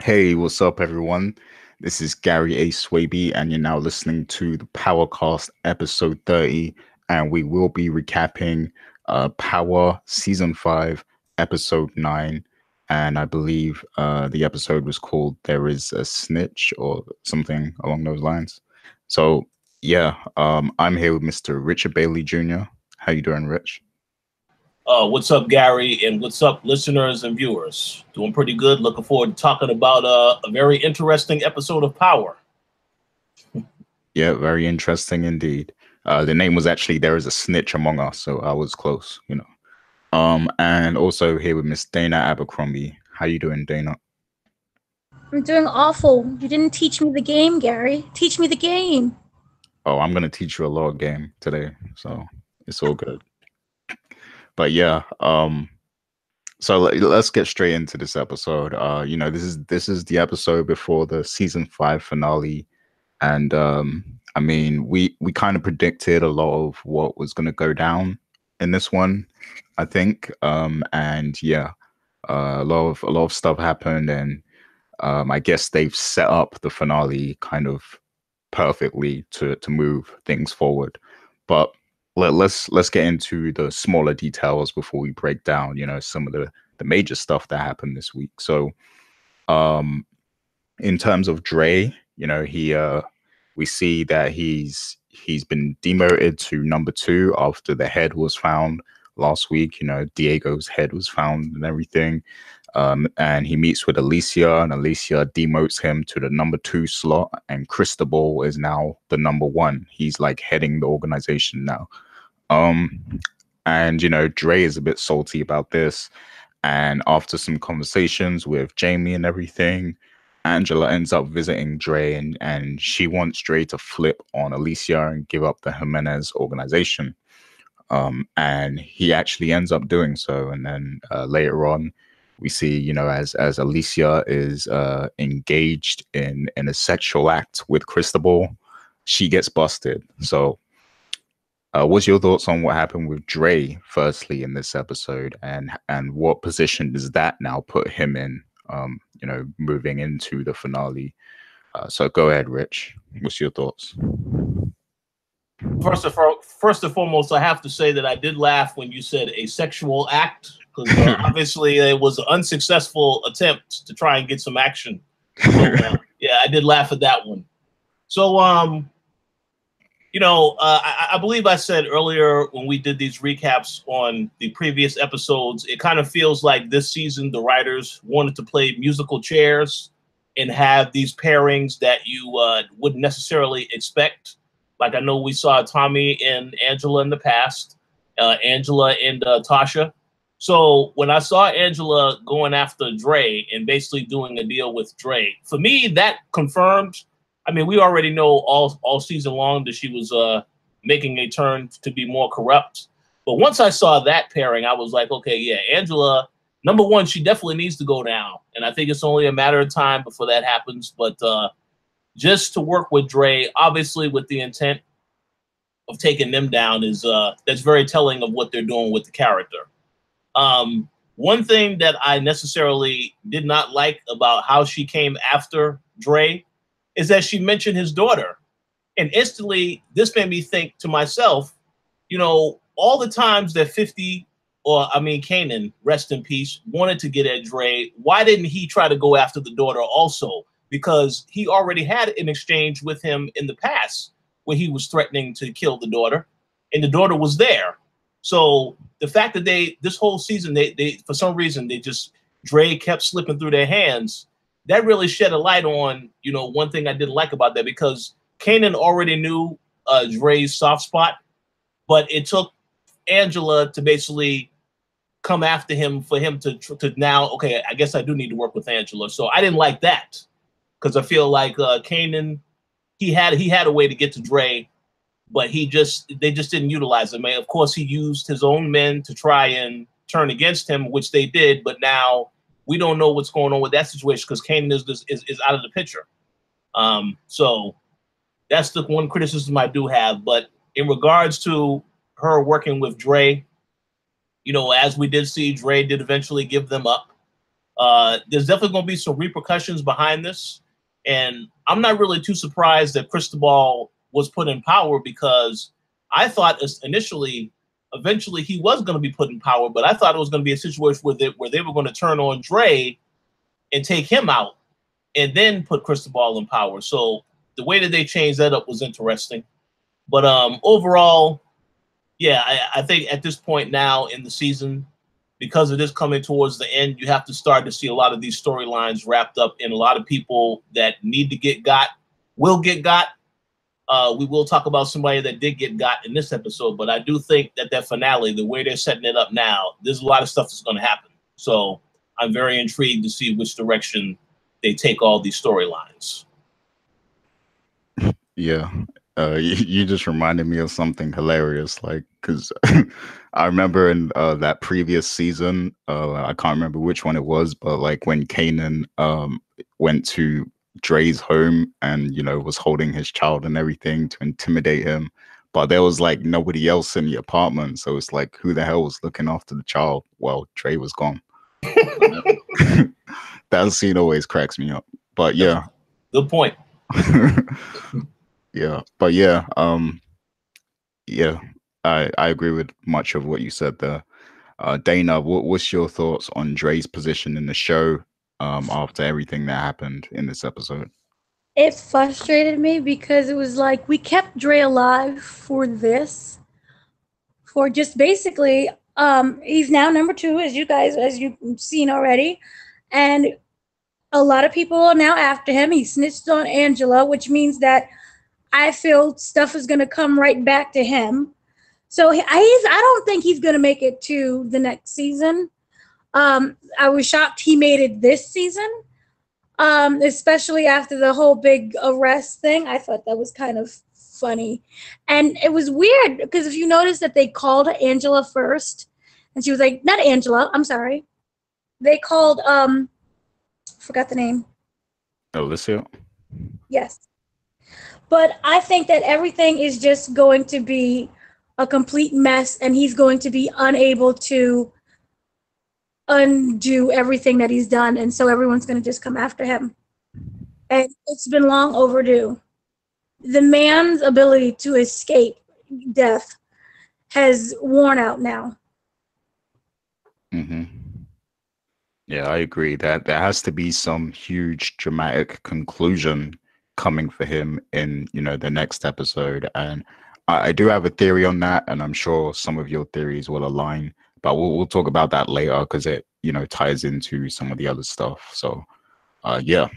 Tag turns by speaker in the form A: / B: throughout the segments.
A: Hey, what's up, everyone? This is Gary A. Swaby, and you're now listening to the Powercast episode 30, and we will be recapping Power Season 5, Episode 9. And I believe the episode was called There Is a Snitch or something along those lines. So, I'm here with Mr. Richard Bailey Jr. How you doing, Rich?
B: What's up, Gary, and what's up, listeners and viewers? Doing pretty good. Looking forward to talking about a very interesting episode of Power.
A: Yeah, very interesting indeed. The name was actually There Is a Snitch Among Us, so I was close. And also here with Miss Dana Abercrombie. How you doing, Dana?
C: I'm doing awful. You didn't teach me the game, Gary. Teach me the game.
A: Oh, I'm gonna teach you a law game today, so it's all good. But yeah, so let's get straight into this episode. This is the episode before the season 5 finale, and I mean, we kind of predicted a lot of what was gonna go down in this one, I think. And yeah, a lot of stuff happened, and I guess they've set up the finale kind of perfectly to move things forward. But let's get into the smaller details before we break down, some of the major stuff that happened this week. So, in terms of Dre, he we see that he's been demoted to number 2 after the head was found last week. Diego's head was found and everything. And he meets with Alicia, and Alicia demotes him to the number 2 slot, and Cristobal is now the number 1. He's like heading the organization now. And Dre is a bit salty about this. And after some conversations with Jamie and everything, Angela ends up visiting Dre, and she wants Dre to flip on Alicia and give up the Jimenez organization. And he actually ends up doing so. And then later on, we see, as Alicia is engaged in a sexual act with Cristobal, she gets busted. So what's your thoughts on what happened with Dre, firstly, in this episode, and what position does that now put him in, moving into the finale? So go ahead, Rich. What's your thoughts?
B: First and foremost, I have to say that I did laugh when you said a sexual act, because obviously it was an unsuccessful attempt to try and get some action. So, yeah, I did laugh at that one. So, I believe I said earlier when we did these recaps on the previous episodes, it kind of feels like this season the writers wanted to play musical chairs and have these pairings that you wouldn't necessarily expect. Like, I know we saw Tommy and Angela in the past, Angela and Tasha. So when I saw Angela going after Dre and basically doing a deal with Dre, for me, that confirmed. I mean, we already know all season long that she was making a turn to be more corrupt. But once I saw that pairing, I was like, okay, yeah, Angela, number 1, she definitely needs to go down. And I think it's only a matter of time before that happens. But just to work with Dre, obviously with the intent of taking them down, is that's very telling of what they're doing with the character. One thing that I necessarily did not like about how she came after Dre is that she mentioned his daughter. And instantly, this made me think to myself, all the times that 50, Kanan, rest in peace, wanted to get at Dre, why didn't he try to go after the daughter also? Because he already had an exchange with him in the past where he was threatening to kill the daughter, and the daughter was there. So the fact that this whole season, they for some reason, Dre kept slipping through their hands, that really shed a light on, one thing I didn't like about that, because Kanan already knew Dre's soft spot, but it took Angela to basically come after him for him to now, okay, I guess I do need to work with Angela. So I didn't like that, because I feel like Kanan, he had a way to get to Dre, but they just didn't utilize him. Of course, he used his own men to try and turn against him, which they did, but now we don't know what's going on with that situation because Kanan is out of the picture. So that's the one criticism I do have. But in regards to her working with Dre, as we did see, Dre did eventually give them up. There's definitely going to be some repercussions behind this. And I'm not really too surprised that Cristobal was put in power, because I thought eventually he was going to be put in power, but I thought it was going to be a situation where they were going to turn on Dre and take him out and then put Cristobal in power. So the way that they changed that up was interesting. But overall, yeah, I think at this point now in the season, because it is coming towards the end, you have to start to see a lot of these storylines wrapped up, and a lot of people that need to get got will get got. We will talk about somebody that did get got in this episode, but I do think that finale, the way they're setting it up now, there's a lot of stuff that's going to happen. So I'm very intrigued to see which direction they take all these storylines.
A: Yeah. You just reminded me of something hilarious, like, because I remember in that previous season, I can't remember which one it was, but like when Kanan went to Dre's home and, you know, was holding his child and everything to intimidate him, but there was like nobody else in the apartment, so it's like, who the hell was looking after the child? Well, Dre was gone. That scene always cracks me up. But yeah.
B: Good point.
A: Yeah, but yeah, yeah, I agree with much of what you said there. Dana, what's your thoughts on Dre's position in the show after everything that happened in this episode?
C: It frustrated me because it was like we kept Dre alive for this, for just basically, he's now number 2, as you've seen already, and a lot of people are now after him. He snitched on Angela, which means that I feel stuff is going to come right back to him. So I don't think he's going to make it to the next season. I was shocked he made it this season, especially after the whole big arrest thing. I thought that was kind of funny. And it was weird because if you notice that they called Angela first, and she was like, not Angela, I'm sorry. They called, forgot the name.
A: Alicia?
C: Yes. But I think that everything is just going to be a complete mess, and he's going to be unable to undo everything that he's done, and so everyone's going to just come after him. And it's been long overdue. The man's ability to escape death has worn out now.
A: Mm-hmm. Yeah, I agree that there has to be some huge dramatic conclusion coming for him in, you know, the next episode. And I do have a theory on that, and I'm sure some of your theories will align, but we'll talk about that later because it, you know, ties into some of the other stuff. So yeah.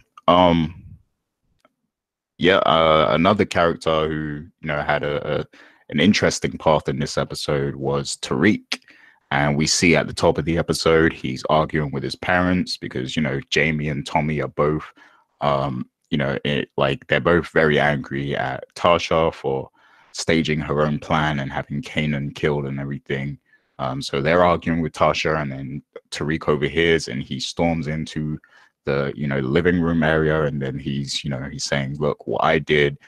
A: Another character who, you know, had an interesting path in this episode was Tariq. And we see at the top of the episode, he's arguing with his parents because, you know, Jamie and Tommy are both, you know, they're both very angry at Tasha for staging her own plan and having Kanan killed and everything. So they're arguing with Tasha, and then Tariq overhears and he storms into the, you know, living room area, and then he's saying, look, what I did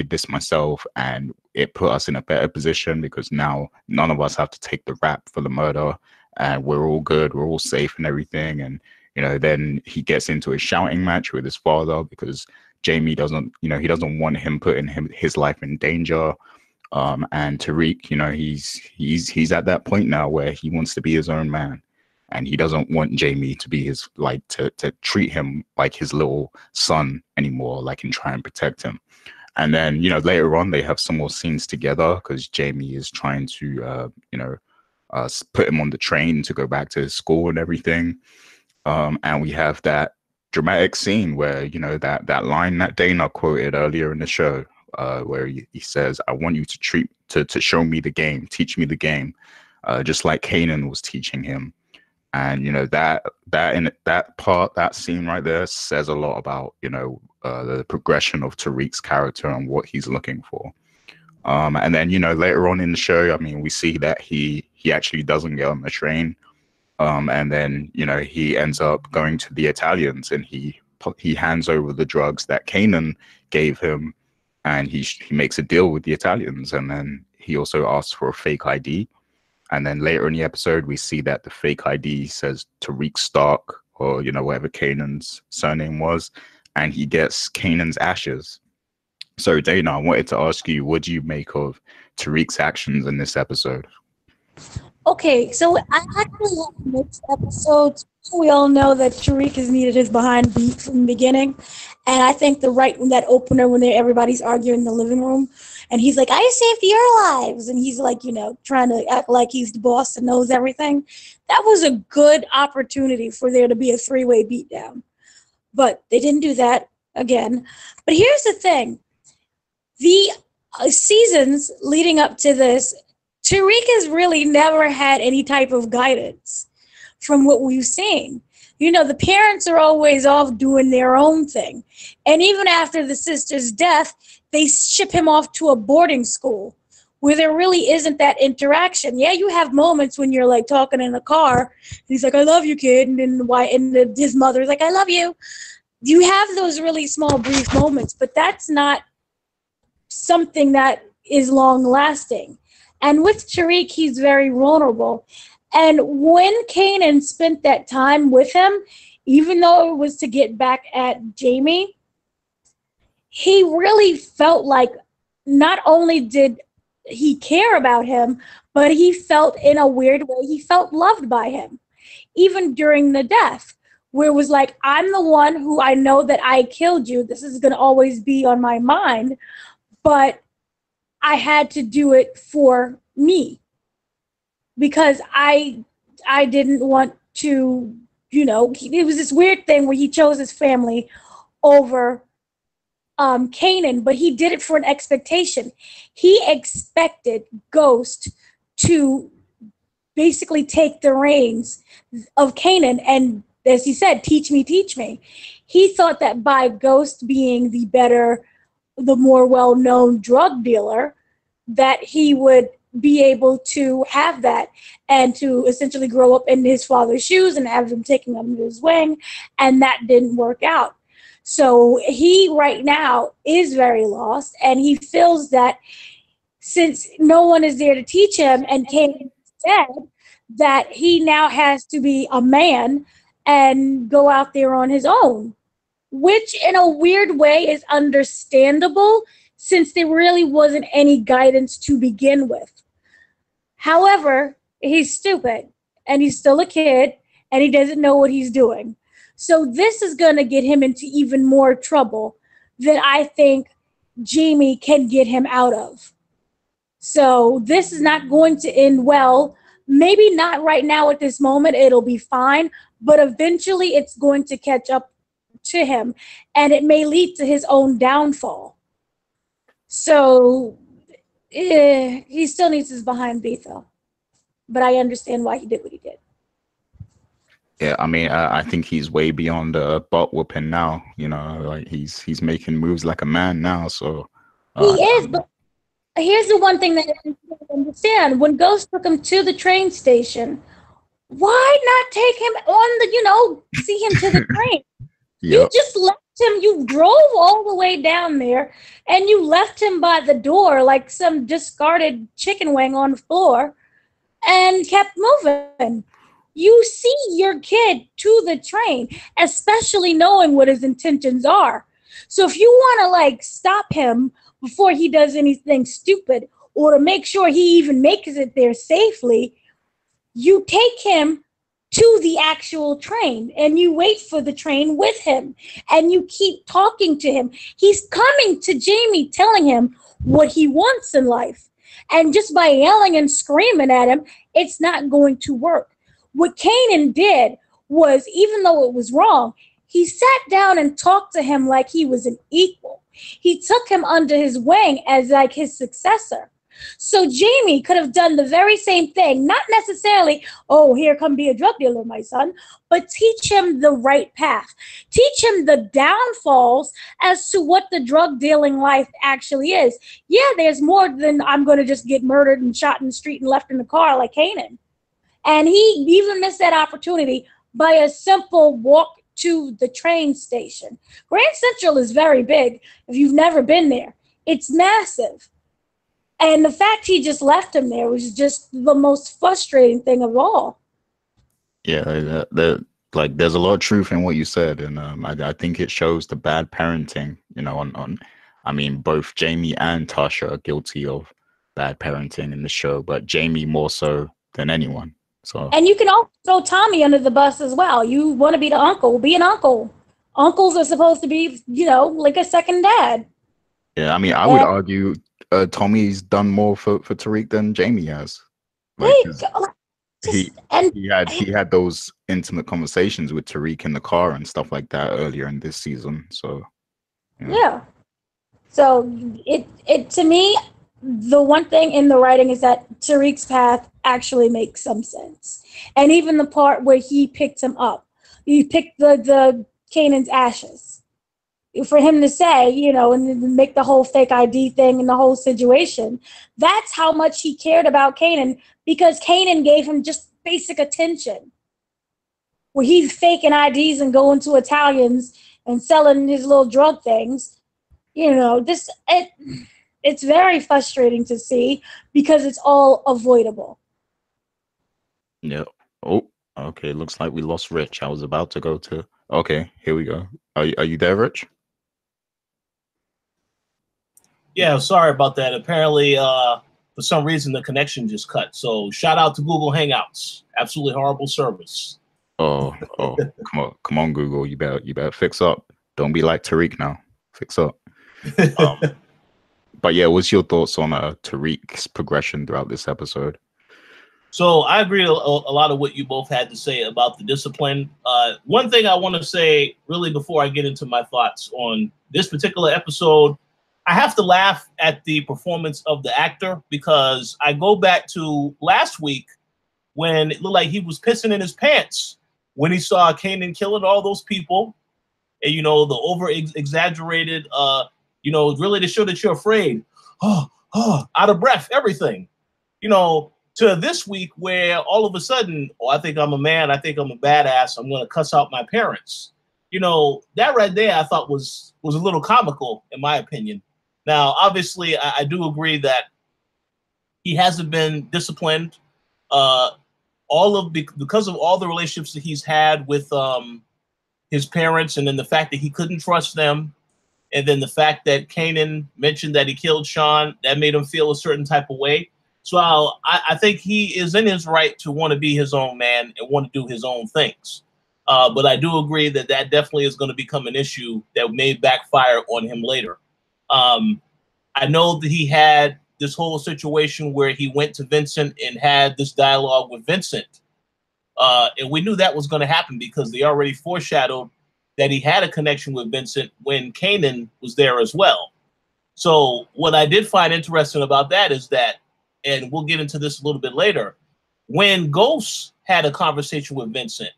A: this myself, and it put us in a better position because now none of us have to take the rap for the murder, and we're all good, we're all safe and everything. And, you know, then he gets into a shouting match with his father because Jamie doesn't, you know, he doesn't want him putting his life in danger. And Tariq, you know, he's at that point now where he wants to be his own man. And he doesn't want Jamie to be his, like, to treat him like his little son anymore, like, and try and protect him. And then, you know, later on, they have some more scenes together because Jamie is trying to, put him on the train to go back to his school and everything. And we have that dramatic scene where, you know, that line that Dana quoted earlier in the show, where he says, I want you to show me the game, teach me the game, just like Kanan was teaching him. And, you know, that scene right there says a lot about, you know, the progression of Tariq's character and what he's looking for. And then, you know, later on in the show, I mean, we see that he actually doesn't get on the train. And then, you know, he ends up going to the Italians, and he hands over the drugs that Kanan gave him, and he makes a deal with the Italians. And then he also asks for a fake ID. And then later in the episode, we see that the fake ID says Tariq Stark or whatever Kanan's surname was, and he gets Kanan's ashes. So Dana, I wanted to ask you, what do you make of Tariq's actions in this episode?
C: Okay, so I actually have mixed episodes. We all know that Tariq has needed his behind beat from the beginning, and I think that opener when everybody's arguing in the living room, and he's like, "I saved your lives," and he's like, trying to act like he's the boss and knows everything. That was a good opportunity for there to be a three-way beatdown, but they didn't do that again. But here's the thing: the seasons leading up to this, Tariq has really never had any type of guidance from what we've seen. The parents are always off doing their own thing. And even after the sister's death, they ship him off to a boarding school where there really isn't that interaction. Yeah, you have moments when you're like talking in a car, and he's like, "I love you, kid," and then his mother's like, "I love you." You have those really small, brief moments, but that's not something that is long lasting. And with Tariq, he's very vulnerable. And when Kanan spent that time with him, even though it was to get back at Jamie, he really felt like not only did he care about him, but he felt in a weird way, he felt loved by him. Even during the death, where it was like, "I'm the one who I know that I killed you. This is going to always be on my mind. But I had to do it for me because I didn't want to, it was this weird thing where he chose his family over Kanan, but he did it for an expectation. He expected Ghost to basically take the reins of Kanan and, as he said, teach me, teach me. He thought that by Ghost being the more well-known drug dealer, that he would be able to have that and to essentially grow up in his father's shoes and have him taking him under his wing, and that didn't work out. So he right now is very lost, and he feels that since no one is there to teach him and Kanan is dead, that he now has to be a man and go out there on his own, which in a weird way is understandable since there really wasn't any guidance to begin with. However, he's stupid and he's still a kid and he doesn't know what he's doing. So this is going to get him into even more trouble than I think Jamie can get him out of. So this is not going to end well. Maybe not right now at this moment. It'll be fine. But eventually it's going to catch up to him and it may lead to his own downfall. So he still needs his behind beat though. But I understand why he did what he did.
A: Yeah, I mean, I think he's way beyond butt whooping now. Like he's making moves like a man now. So
C: he is, but here's the one thing that I don't understand. When Ghost took him to the train station, why not take him on see him to the train? Yep. You just left him. You drove all the way down there and you left him by the door like some discarded chicken wing on the floor and kept moving. You see your kid to the train, especially knowing what his intentions are. So if you want to stop him before he does anything stupid or to make sure he even makes it there safely, you take him to the actual train and you wait for the train with him and you keep talking to him. He's coming to Jamie telling him what he wants in life. And just by yelling and screaming at him, it's not going to work. What Kanan did was, even though it was wrong, he sat down and talked to him like he was an equal. He took him under his wing as like his successor. So Jamie could have done the very same thing, not necessarily, "Oh, here, come be a drug dealer, my son," but teach him the right path. Teach him the downfalls as to what the drug dealing life actually is. Yeah, there's more than I'm going to just get murdered and shot in the street and left in the car like Kanan. And he even missed that opportunity by a simple walk to the train station. Grand Central is very big. If you've never been there, it's massive. And the fact he just left him there was just the most frustrating thing of all.
A: Yeah, like there's a lot of truth in what you said, and I think it shows the bad parenting. I mean, both Jamie and Tasha are guilty of bad parenting in the show, but Jamie more so than anyone. So,
C: And you can also throw Tommy under the bus as well. You want to be the uncle, be an uncle. Uncles are supposed to be, like a second dad.
A: yeah, I mean, I would argue Tommy's done more for Tariq than Jamie has. Like, he had those intimate conversations with Tariq in the car and stuff like that earlier in this season. So,
C: yeah. So it to me, the one thing in the writing is that Tariq's path actually makes some sense, and even the part where he picked him up, he picked the Kanan's ashes for him to say, and make the whole fake ID thing and the whole situation. That's how much he cared about Kanan, because Kanan gave him just basic attention. Where he's faking IDs and going to Italians and selling his little drug things. It's very frustrating to see because it's all avoidable.
A: Yeah. Oh, okay. Looks like we lost Rich. I was about to go to. Okay, here we go. Are you there, Rich?
B: Yeah, sorry about that. Apparently, for some reason, the connection just cut. So shout out to Google Hangouts. Absolutely horrible service.
A: Oh, come on, Google. You better fix up. Don't be like Tariq now. Fix up. But yeah, what's your thoughts on Tariq's progression throughout this episode?
B: So I agree a lot of what you both had to say about the discipline. One thing I want to say really before I get into my thoughts on this particular episode, I have to laugh at the performance of the actor, because I go back to last week when it looked like he was pissing in his pants when he saw Kanan killing all those people, and the over exaggerated, really to show that you're afraid, out of breath, everything, to this week where all of a sudden, I think I'm a man, I think I'm a badass, I'm going to cuss out my parents. That right there I thought was a little comical, in my opinion. Now, obviously, I do agree that he hasn't been disciplined. Because of all the relationships that he's had with his parents, and then the fact that he couldn't trust them, and then the fact that Kanan mentioned that he killed Sean, that made him feel a certain type of way. So I think he is in his right to want to be his own man and want to do his own things. But I do agree that definitely is going to become an issue that may backfire on him later. I know that he had this whole situation where he went to Vincent and had this dialogue with Vincent. And we knew that was going to happen because they already foreshadowed that he had a connection with Vincent when Kanan was there as well. So what I did find interesting about that is that, and we'll get into this a little bit later, when Ghost had a conversation with Vincent,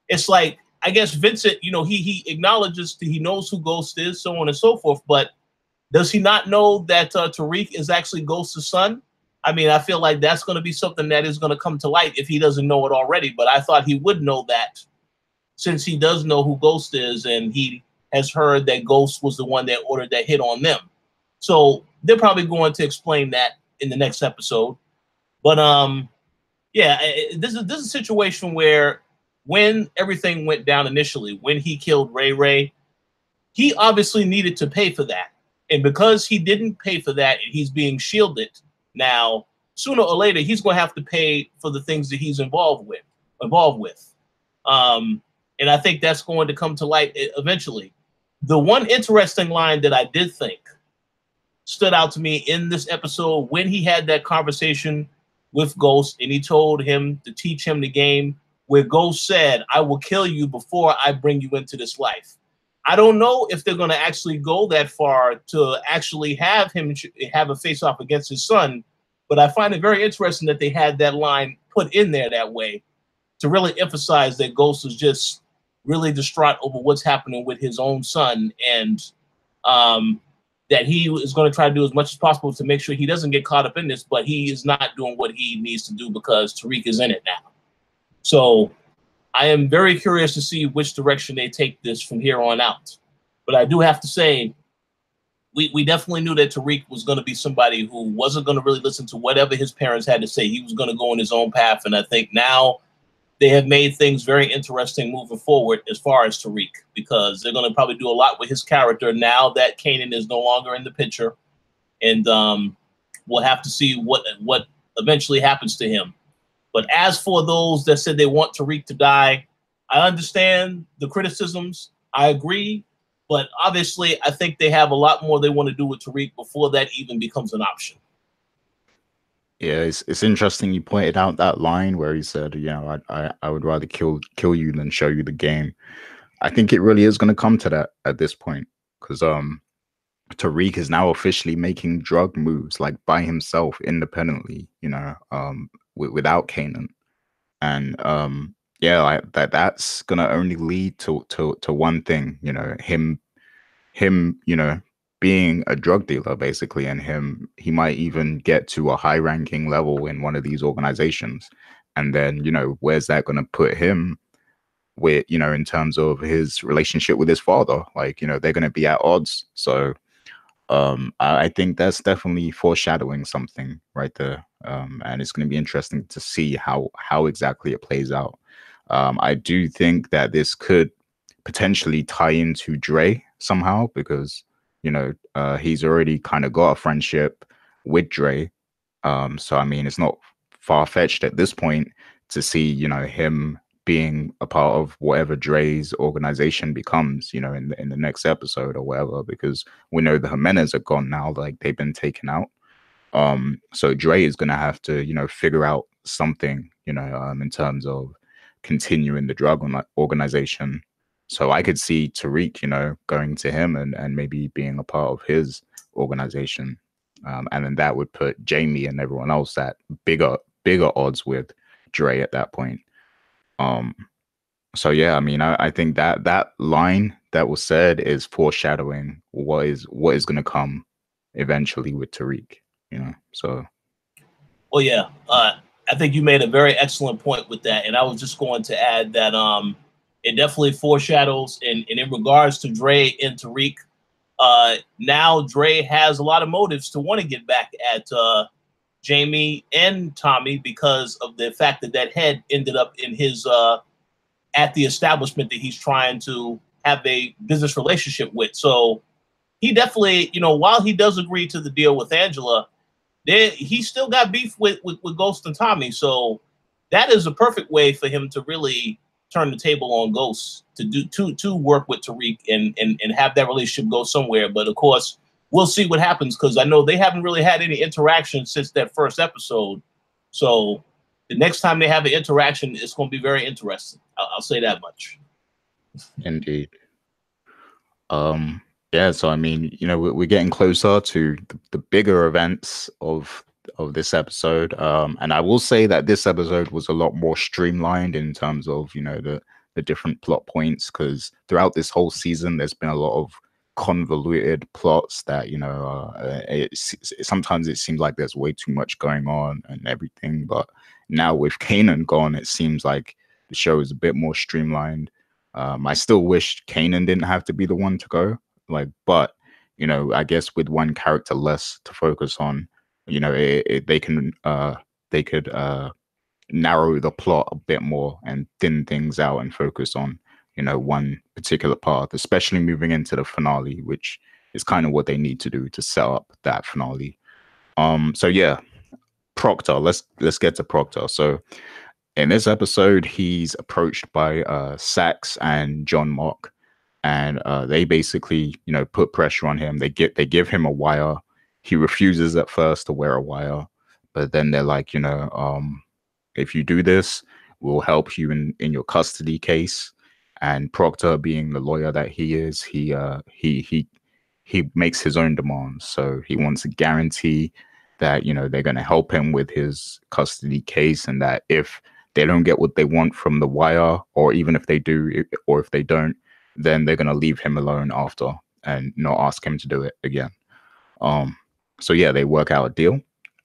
B: it's like, I guess Vincent, he acknowledges that he knows who Ghost is, so on and so forth, but does he not know that Tariq is actually Ghost's son? I mean, I feel like that's going to be something that is going to come to light if he doesn't know it already, but I thought he would know that, since he does know who Ghost is and he has heard that Ghost was the one that ordered that hit on them. So they're probably going to explain that in the next episode. But this is a situation where when everything went down initially, when he killed Ray, he obviously needed to pay for that. And because he didn't pay for that and he's being shielded now, sooner or later, he's going to have to pay for the things that he's involved with. And I think that's going to come to light eventually. The one interesting line that I did think stood out to me in this episode, when he had that conversation with Ghost and he told him to teach him the game, where Ghost said, "I will kill you before I bring you into this life." I don't know if they're going to actually go that far to actually have him have a face-off against his son, but I find it very interesting that they had that line put in there that way to really emphasize that Ghost is just really distraught over what's happening with his own son, and that he is going to try to do as much as possible to make sure he doesn't get caught up in this, but he is not doing what he needs to do because Tariq is in it now. So I am very curious to see which direction they take this from here on out. But I do have to say, we definitely knew that Tariq was going to be somebody who wasn't going to really listen to whatever his parents had to say. He was going to go on his own path. And I think now they have made things very interesting moving forward as far as Tariq, because they're going to probably do a lot with his character now that Kanan is no longer in the picture, and we'll have to see what eventually happens to him. But as for those that said they want Tariq to die, I understand the criticisms. I agree. But obviously, I think they have a lot more they want to do with Tariq before that even becomes an option.
A: Yeah, it's interesting you pointed out that line where he said, you know, I would rather kill you than show you the game. I think it really is going to come to that at this point, because Tariq is now officially making drug moves like by himself, independently, you know, without Kanan. And yeah, like that's gonna only lead to one thing, you know, him, you know, being a drug dealer basically, and he might even get to a high ranking level in one of these organizations. And then, you know, where's that gonna put him with, you know, in terms of his relationship with his father? Like, you know, they're gonna be at odds. So I think that's definitely foreshadowing something right there, and it's going to be interesting to see how exactly it plays out. I do think that this could potentially tie into Dre somehow, because you know he's already kind of got a friendship with Dre. So I mean, it's not far fetched at this point to see, you know, him being a part of whatever Dre's organization becomes, you know, in the next episode or whatever, because we know the Jimenez are gone now, like they've been taken out. So Dre is gonna have to, you know, figure out something, you know, in terms of continuing the drug organization. So I could see Tariq, you know, going to him and maybe being a part of his organization. And then that would put Jamie and everyone else at bigger odds with Dre at that point. So yeah, I mean, I think that line that was said is foreshadowing what is going to come eventually with Tariq, you know. So
B: Well, yeah, I think you made a very excellent point with that, and I was just going to add that it definitely foreshadows, and in regards to Dre and Tariq, now Dre has a lot of motives to want to get back at Jamie and Tommy, because of the fact that that head ended up in his at the establishment that he's trying to have a business relationship with. So he definitely, you know, while he does agree to the deal with Angela, he still got beef with Ghost and Tommy. So that is a perfect way for him to really turn the table on Ghost to work with Tariq and have that relationship go somewhere. But of course, we'll see what happens, because I know they haven't really had any interaction since that first episode. So the next time they have an interaction, it's going to be very interesting. I'll say that much.
A: indeed. Yeah, so I mean, you know, we're getting closer to the bigger events of this episode. And I will say that this episode was a lot more streamlined in terms of, you know, the different plot points, because throughout this whole season, there's been a lot of convoluted plots that, you know, sometimes it seems like there's way too much going on and everything. But now with Kanan gone, it seems like the show is a bit more streamlined. I still wish Kanan didn't have to be the one to go, like, but you know, I guess with one character less to focus on, you know, they could narrow the plot a bit more and thin things out and focus on, you know, one particular path, especially moving into the finale, which is kind of what they need to do to set up that finale. So yeah, Proctor. Let's get to Proctor. So in this episode, he's approached by Sax and John Mock, and they basically, you know, put pressure on him. They give him a wire. He refuses at first to wear a wire, but then they're like, you know, if you do this, we'll help you in your custody case. And Proctor, being the lawyer that he is, he makes his own demands. So he wants a guarantee that, you know, they're going to help him with his custody case, and that if they don't get what they want from the wire, or even if they do, or if they don't, then they're going to leave him alone after and not ask him to do it again. So yeah, they work out a deal,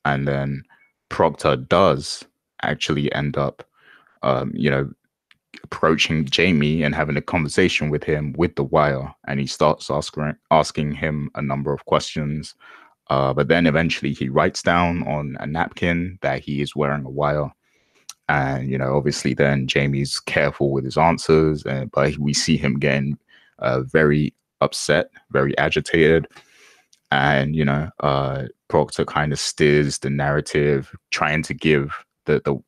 A: and then Proctor does actually end up, you know, approaching Jamie and having a conversation with him with the wire, and he starts asking him a number of questions. But then eventually he writes down on a napkin that he is wearing a wire. And, you know, obviously then Jamie's careful with his answers, but we see him getting very upset, very agitated. And, you know, Proctor kind of steers the narrative, trying to give the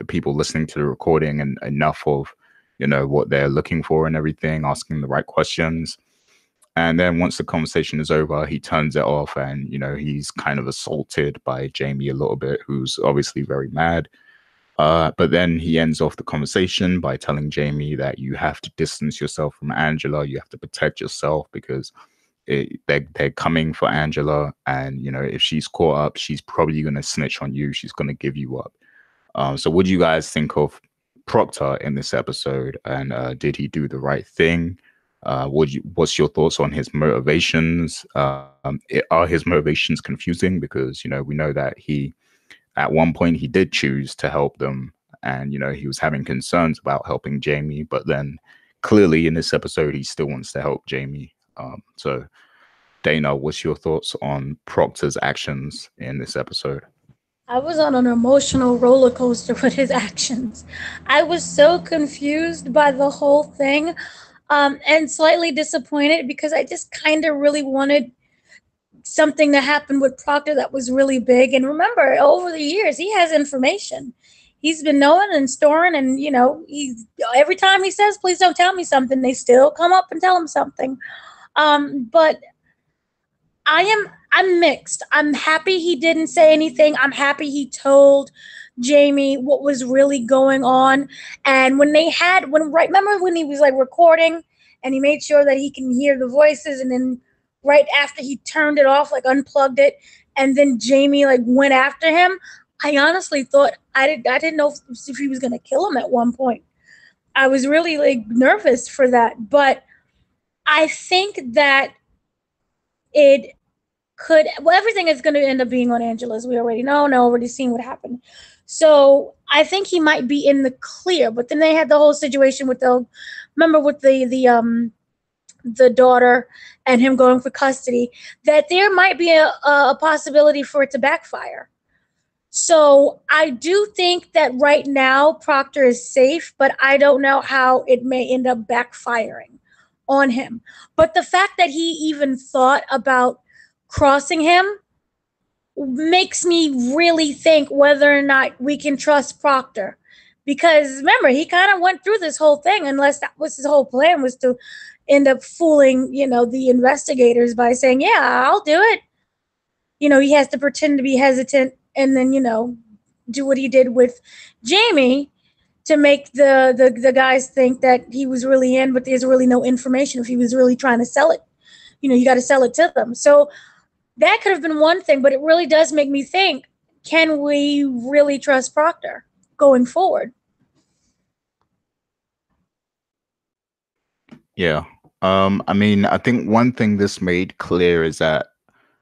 A: people listening to the recording and enough of, you know, what they're looking for and everything, asking the right questions. And then once the conversation is over, he turns it off, and, you know, he's kind of assaulted by Jamie a little bit, who's obviously very mad. But then he ends off the conversation by telling Jamie that you have to distance yourself from Angela. You have to protect yourself because they're coming for Angela. And, you know, if she's caught up, she's probably going to snitch on you. She's going to give you up. So what do you guys think of Proctor in this episode? And did he do the right thing? What's your thoughts on his motivations? Are his motivations confusing? Because, you know, we know that at one point he did choose to help them, and, you know, he was having concerns about helping Jamie, but then clearly in this episode he still wants to help Jamie. So Dana, what's your thoughts on Proctor's actions in this episode?
C: I was on an emotional roller coaster with his actions. I was so confused by the whole thing, and slightly disappointed because I just kind of really wanted something to happen with Proctor that was really big. And remember, over the years, he has information. He's been knowing and storing, and, you know, every time he says, "Please don't tell me something," they still come up and tell him something. But I'm mixed. I'm happy he didn't say anything. I'm happy he told Jamie what was really going on. And remember when he was like recording and he made sure that he can hear the voices, and then right after he turned it off, like unplugged it, and then Jamie like went after him. I honestly thought I didn't know if he was gonna kill him at one point. I was really like nervous for that, but I think that it everything is going to end up being on Angela, as we already know, and already seen what happened. So I think he might be in the clear. But then they had the whole situation with the daughter and him going for custody, that there might be a possibility for it to backfire. So I do think that right now Proctor is safe, but I don't know how it may end up backfiring on him. But the fact that he even thought about crossing him makes me really think whether or not we can trust Proctor. Because remember, he kind of went through this whole thing, unless that was his whole plan, was to end up fooling, you know, the investigators by saying, "Yeah, I'll do it." You know, he has to pretend to be hesitant and then, you know, do what he did with Jamie to make the guys think that he was really in, but there's really no information if he was really trying to sell it. You know, you got to sell it to them. So that could have been one thing, but it really does make me think, can we really trust Proctor going forward?
A: Yeah. I mean, I think one thing this made clear is that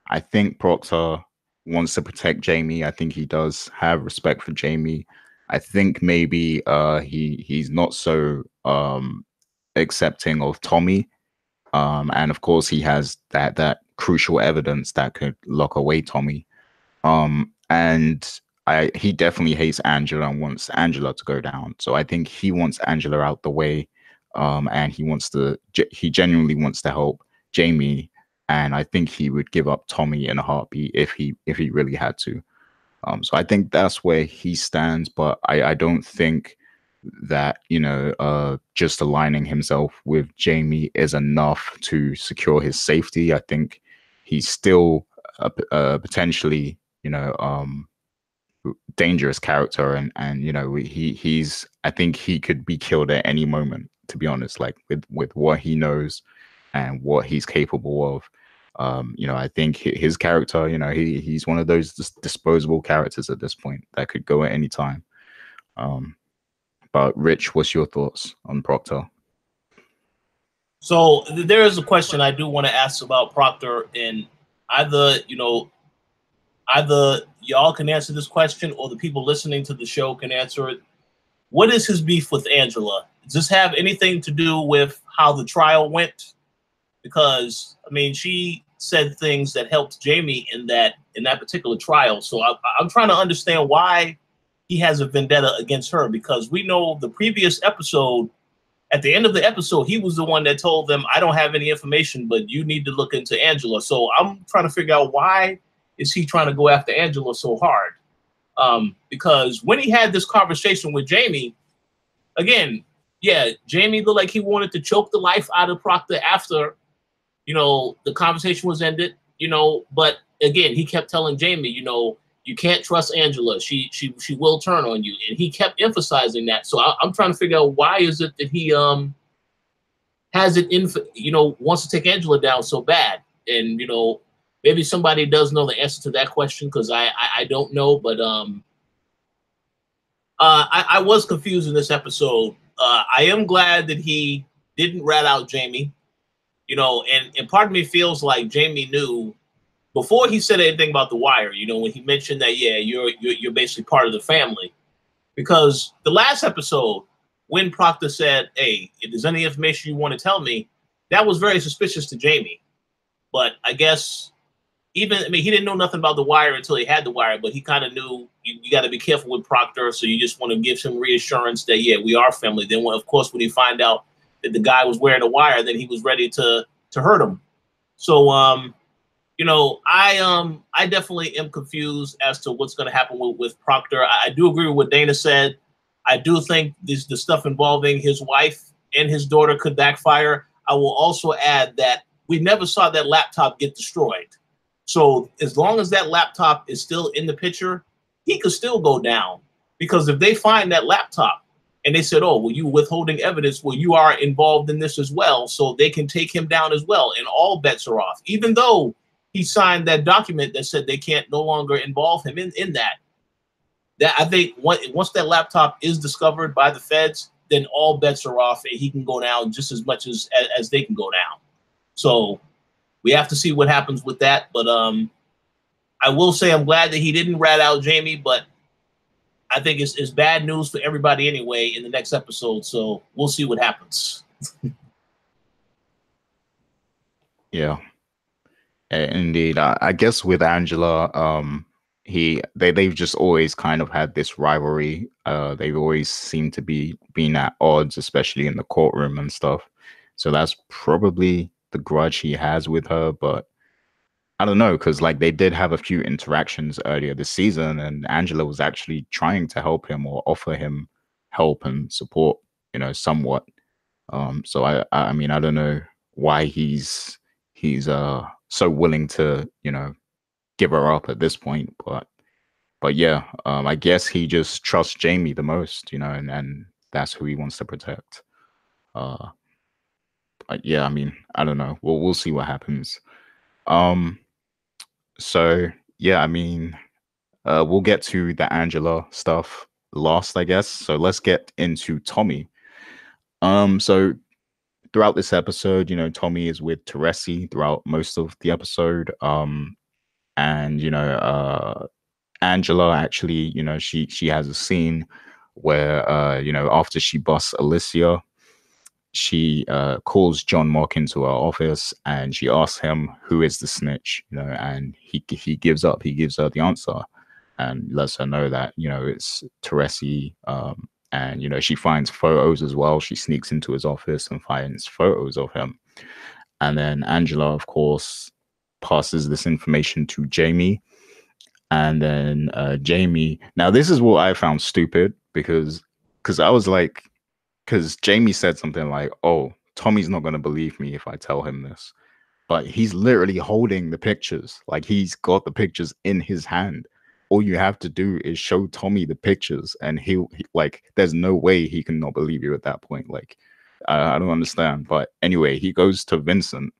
A: I think Proctor wants to protect Jamie. I think he does have respect for Jamie. I think maybe he's not so accepting of Tommy. And of course he has that crucial evidence that could lock away Tommy. And he definitely hates Angela and wants Angela to go down. So I think he wants Angela out the way. And he genuinely wants to help Jamie. And I think he would give up Tommy in a heartbeat if he really had to. So I think that's where he stands. But I don't think that, you know, just aligning himself with Jamie is enough to secure his safety. I think he's still potentially, you know, dangerous character, and you know, I think he could be killed at any moment, to be honest, like with what he knows and what he's capable of. You know, I think his character, you know, he's one of those disposable characters at this point that could go at any time. But Rich, what's your thoughts on Proctor?
B: So there is a question I do want to ask about Proctor, and either y'all can answer this question or the people listening to the show can answer it. What is his beef with Angela? Does this have anything to do with how the trial went? Because, I mean, she said things that helped Jamie in that particular trial. So I'm trying to understand why he has a vendetta against her, because we know the previous episode, at the end of the episode, he was the one that told them, I don't have any information, but you need to look into Angela. So I'm trying to figure out, why is he trying to go after Angela so hard? Because when he had this conversation with Jamie, again, yeah, Jamie looked like he wanted to choke the life out of Proctor after, you know, the conversation was ended, you know, but again, he kept telling Jamie, you know, you can't trust Angela. She will turn on you. And he kept emphasizing that. So I'm trying to figure out, why is it that he has it in, you know, wants to take Angela down so bad. And, you know, maybe somebody does know the answer to that question, because I don't know. But I was confused in this episode. I am glad that he didn't rat out Jamie, you know, and part of me feels like Jamie knew before he said anything about the wire, you know, when he mentioned that, yeah, you're basically part of the family. Because the last episode, when Proctor said, hey, if there's any information you want to tell me, that was very suspicious to Jamie. But I guess he didn't know nothing about the wire until he had the wire, but he kind of knew you got to be careful with Proctor. So you just want to give some reassurance that, yeah, we are family. Then, of course, when he find out that the guy was wearing a wire, then he was ready to hurt him. So, you know, I definitely am confused as to what's going to happen with Proctor. I do agree with what Dana said. I do think the stuff involving his wife and his daughter could backfire. I will also add that we never saw that laptop get destroyed. So as long as that laptop is still in the picture, he could still go down. Because if they find that laptop and they said, oh, well, you withholding evidence, well, you are involved in this as well. So they can take him down as well. And all bets are off, even though he signed that document that said they can't no longer involve him in that. That I think once that laptop is discovered by the feds, then all bets are off, and he can go down just as much as they can go down. So we have to see what happens with that. But I will say I'm glad that he didn't rat out Jamie, but I think it's bad news for everybody anyway in the next episode. So we'll see what happens.
A: Yeah. Indeed, I guess with Angela, they've just always kind of had this rivalry. They've always seemed to be being at odds, especially in the courtroom and stuff. So that's probably the grudge he has with her. But I don't know, because like they did have a few interactions earlier this season, and Angela was actually trying to help him or offer him help and support, you know, somewhat. So I mean, I don't know why he's so willing to, you know, give her up at this point, but yeah, I guess he just trusts Jamie the most, you know, and that's who he wants to protect. But yeah, I mean, I don't know. We'll see what happens. So yeah, I mean, we'll get to the Angela stuff last, I guess. So let's get into Tommy. So throughout this episode, you know, Tommy is with Teresi throughout most of the episode. And you know, Angela actually, you know, she has a scene where you know, after she busts Alicia, she calls John Mock into her office and she asks him who is the snitch, you know, and he gives up. He gives her the answer and lets her know that, you know, it's Teresi. And you know, she finds photos as well. She sneaks into his office and finds photos of him. And then Angela, of course, passes this information to Jamie. And then Jamie, now this is what I found stupid, because I was like, because Jamie said something like, oh, Tommy's not going to believe me if I tell him this. But he's literally holding the pictures. Like, he's got the pictures in his hand. All you have to do is show Tommy the pictures and like, there's no way he can not believe you at that point. Like, I don't understand. But anyway, he goes to Vincent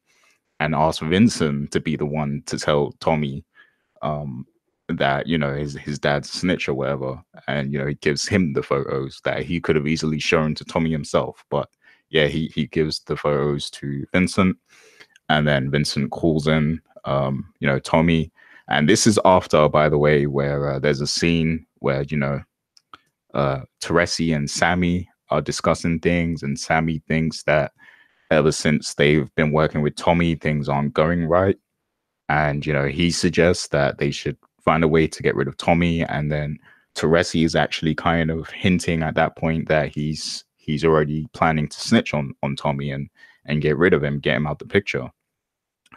A: and asks Vincent to be the one to tell Tommy that, you know, his dad's a snitch or whatever. And, you know, he gives him the photos that he could have easily shown to Tommy himself. But yeah, he gives the photos to Vincent, and then Vincent calls in, you know, Tommy. And this is after, by the way, where there's a scene where, you know, Teresi and Sammy are discussing things, and Sammy thinks that ever since they've been working with Tommy, things aren't going right. And, you know, he suggests that they should find a way to get rid of Tommy. And then Teresi is actually kind of hinting at that point that he's already planning to snitch on Tommy and get rid of him, get him out the picture.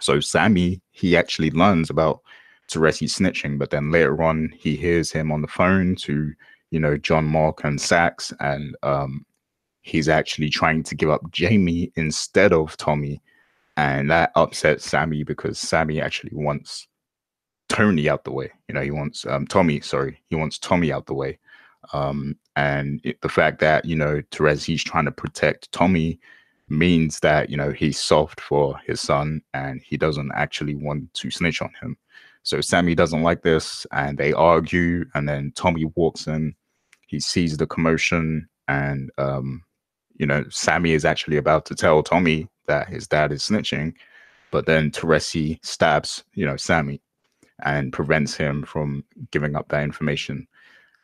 A: So Sammy, he actually learns about Teresi snitching, but then later on he hears him on the phone to, you know, John, Mark, and Sax, and he's actually trying to give up Jamie instead of Tommy, and that upsets Sammy because Sammy actually wants Tony out the way. You know, he wants Tommy. Sorry, he wants Tommy out the way. The fact that, you know, Teresi's trying to protect Tommy means that, you know, he's soft for his son and he doesn't actually want to snitch on him. So Sammy doesn't like this, and they argue. And then Tommy walks in. He sees the commotion, and you know, Sammy is actually about to tell Tommy that his dad is snitching, but then Teresi stabs, you know, Sammy and prevents him from giving up that information.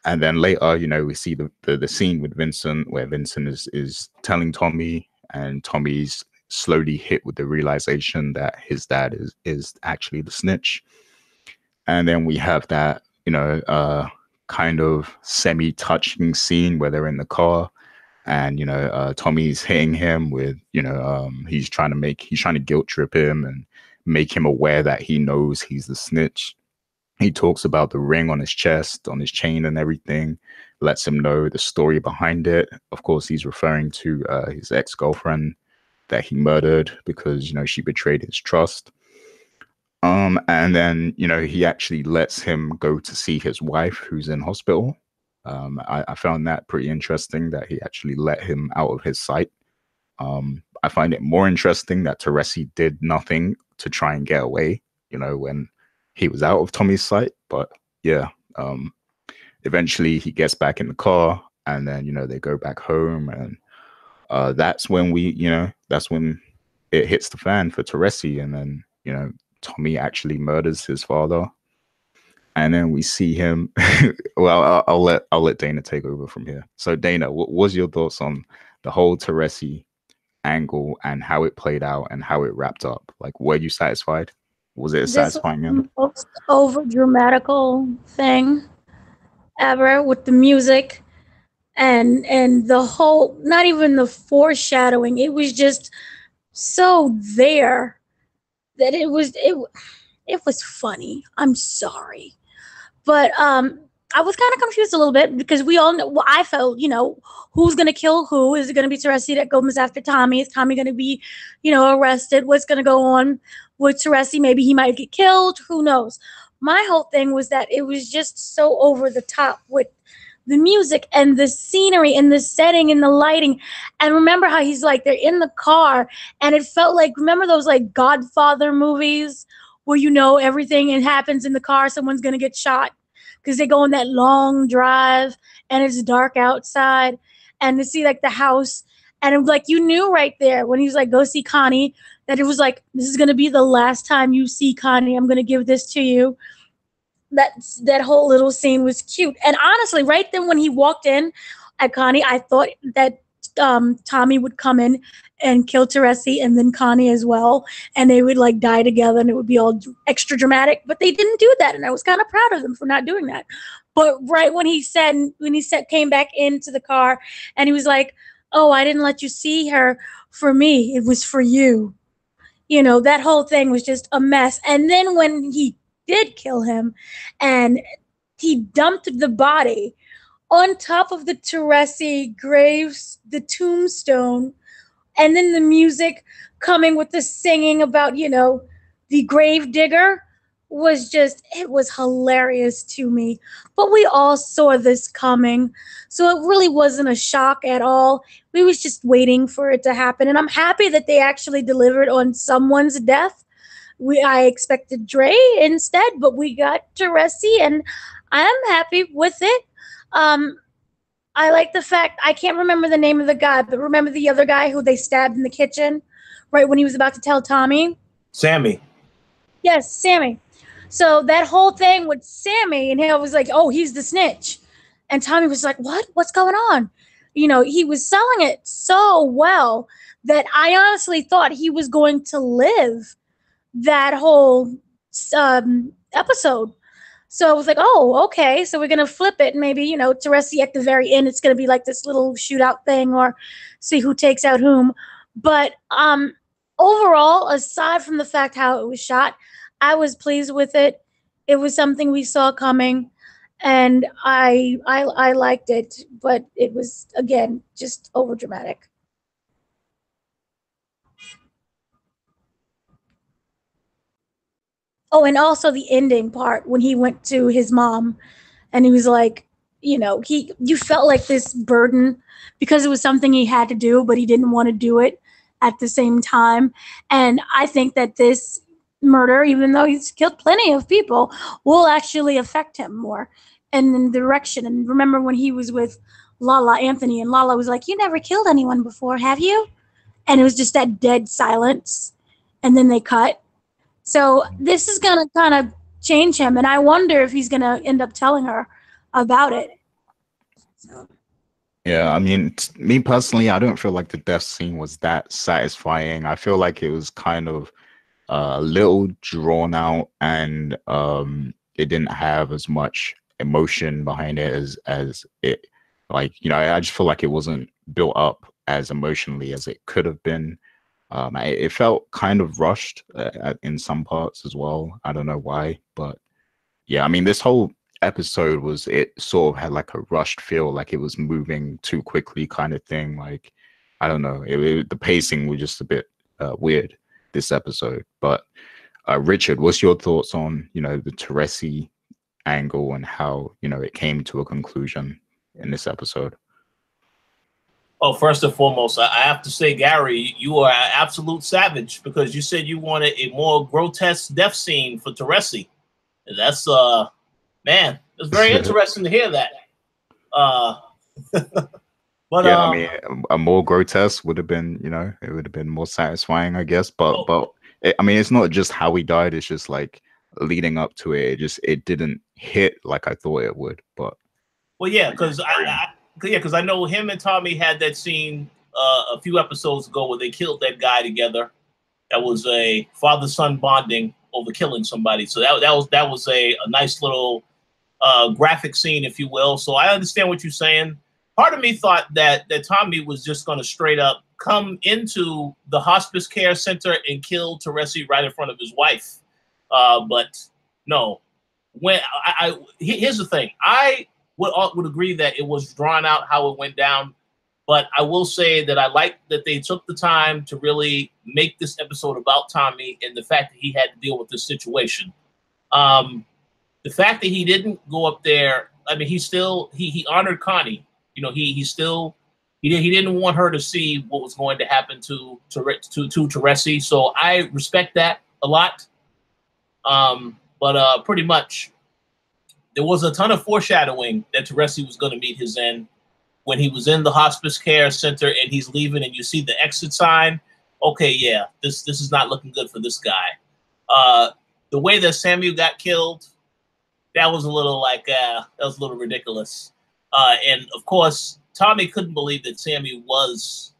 A: And then later, you know, we see the scene with Vincent where Vincent is telling Tommy, and Tommy's slowly hit with the realization that his dad is actually the snitch. And then we have that, you know, kind of semi-touching scene where they're in the car, and, you know, Tommy's hitting him with, you know, he's trying to guilt trip him and make him aware that he knows he's the snitch. He talks about the ring on his chest, on his chain and everything, lets him know the story behind it. Of course, he's referring to his ex-girlfriend that he murdered because, you know, she betrayed his trust. And then, you know, he actually lets him go to see his wife who's in hospital. I found that pretty interesting that he actually let him out of his sight. I find it more interesting that Teresi did nothing to try and get away, you know, when he was out of Tommy's sight. But yeah, eventually he gets back in the car, and then, you know, they go back home, and that's when it hits the fan for Teresi, and then, you know, Tommy actually murders his father. And then we see him. Well, I'll let Dana take over from here. So Dana, what was your thoughts on the whole Teresi angle and how it played out and how it wrapped up? Like, were you satisfied? Was it a satisfying end?
C: Most over dramatical thing ever, with the music and the whole, not even the foreshadowing. It was just so there that it was funny. I'm sorry. But I was kind of confused a little bit because we all know, well, I felt, you know, who's going to kill who? Is it going to be Teresi that goes after Tommy? Is Tommy going to be, you know, arrested? What's going to go on with Teresi? Maybe he might get killed. Who knows? My whole thing was that it was just so over the top with the music and the scenery and the setting and the lighting. And remember how he's like, they're in the car, and it felt like, remember those like Godfather movies where, you know, everything it happens in the car, someone's going to get shot because they go on that long drive and it's dark outside, and to see like the house, and it was like, you knew right there when he was like, go see Connie, that it was like, this is going to be the last time you see Connie. I'm going to give this to you. That whole little scene was cute. And honestly, right then when he walked in at Connie, I thought that Tommy would come in and kill Teresi and then Connie as well, and they would like die together, and it would be all extra dramatic. But they didn't do that, and I was kind of proud of them for not doing that. But right when he came back into the car, and he was like, "Oh, I didn't let you see her for me. It was for you." You know, that whole thing was just a mess. And then when he did kill him, and he dumped the body on top of the Teresi graves, the tombstone, and then the music coming with the singing about, you know, the grave digger was just, it was hilarious to me. But we all saw this coming, so it really wasn't a shock at all. We was just waiting for it to happen, and I'm happy that they actually delivered on someone's death. I expected Dre instead, but we got Teresi, and I'm happy with it. I like the fact, I can't remember the name of the guy, but remember the other guy who they stabbed in the kitchen right when he was about to tell Tommy?
B: Sammy.
C: Yes, Sammy. So that whole thing with Sammy, and he was like, oh, he's the snitch. And Tommy was like, what? What's going on? You know, he was selling it so well that I honestly thought he was going to live that whole episode. So I was like, oh, okay. So we're gonna flip it. Maybe, Teresi at the very end, it's gonna be like this little shootout thing, or see who takes out whom. But overall, aside from the fact how it was shot, I was pleased with it. It was something we saw coming, and I liked it. But it was, again, just over dramatic. Oh, and also the ending part when he went to his mom and he was like, you felt like this burden because it was something he had to do, but he didn't want to do it at the same time. And I think that this murder, even though he's killed plenty of people, will actually affect him more and in the direction. And remember when he was with Lala Anthony, and Lala was like, "You never killed anyone before, have you?" And it was just that dead silence. And then they cut. So this is going to kind of change him. And I wonder if he's going to end up telling her about it. So.
A: Yeah, I mean, me personally, I don't feel like the death scene was that satisfying. I feel like it was kind of a little drawn out, and it didn't have as much emotion behind it as it, like, I just feel like it wasn't built up as emotionally as it could have been. It felt kind of rushed in some parts as well. I don't know why, but yeah, I mean, this whole episode it sort of had like a rushed feel, like it was moving too quickly kind of thing. Like, I don't know, the pacing was just a bit weird this episode. But Richard, what's your thoughts on, the Teresi angle and how, it came to a conclusion in this episode?
B: Oh, first and foremost, I have to say, Gary, you are an absolute savage because you said you wanted a more grotesque death scene for Teresi. And that's man, it's very interesting to hear that. But
A: yeah, I mean, a more grotesque would have been, it would have been more satisfying, I guess. But I mean, it's not just how he died; it's just like leading up to it. It didn't hit like I thought it would. But
B: yeah, because I know him and Tommy had that scene a few episodes ago where they killed that guy together. That was a father-son bonding over killing somebody. So that was a nice little graphic scene, if you will. So I understand what you're saying. Part of me thought that Tommy was just going to straight up come into the hospice care center and kill Teresi right in front of his wife. But no. Here's the thing. I would agree that it was drawn out how it went down. But I will say that I like that they took the time to really make this episode about Tommy and the fact that he had to deal with this situation. The fact that he didn't go up there, I mean, he honored Connie. He didn't want her to see what was going to happen to Teresi. So I respect that a lot. But pretty much, there was a ton of foreshadowing that Teresi was going to meet his end. When he was in the hospice care center and he's leaving and you see the exit sign, okay, yeah, this is not looking good for this guy. The way that Samuel got killed, that was a little ridiculous. And of course, Tommy couldn't believe that Sammy was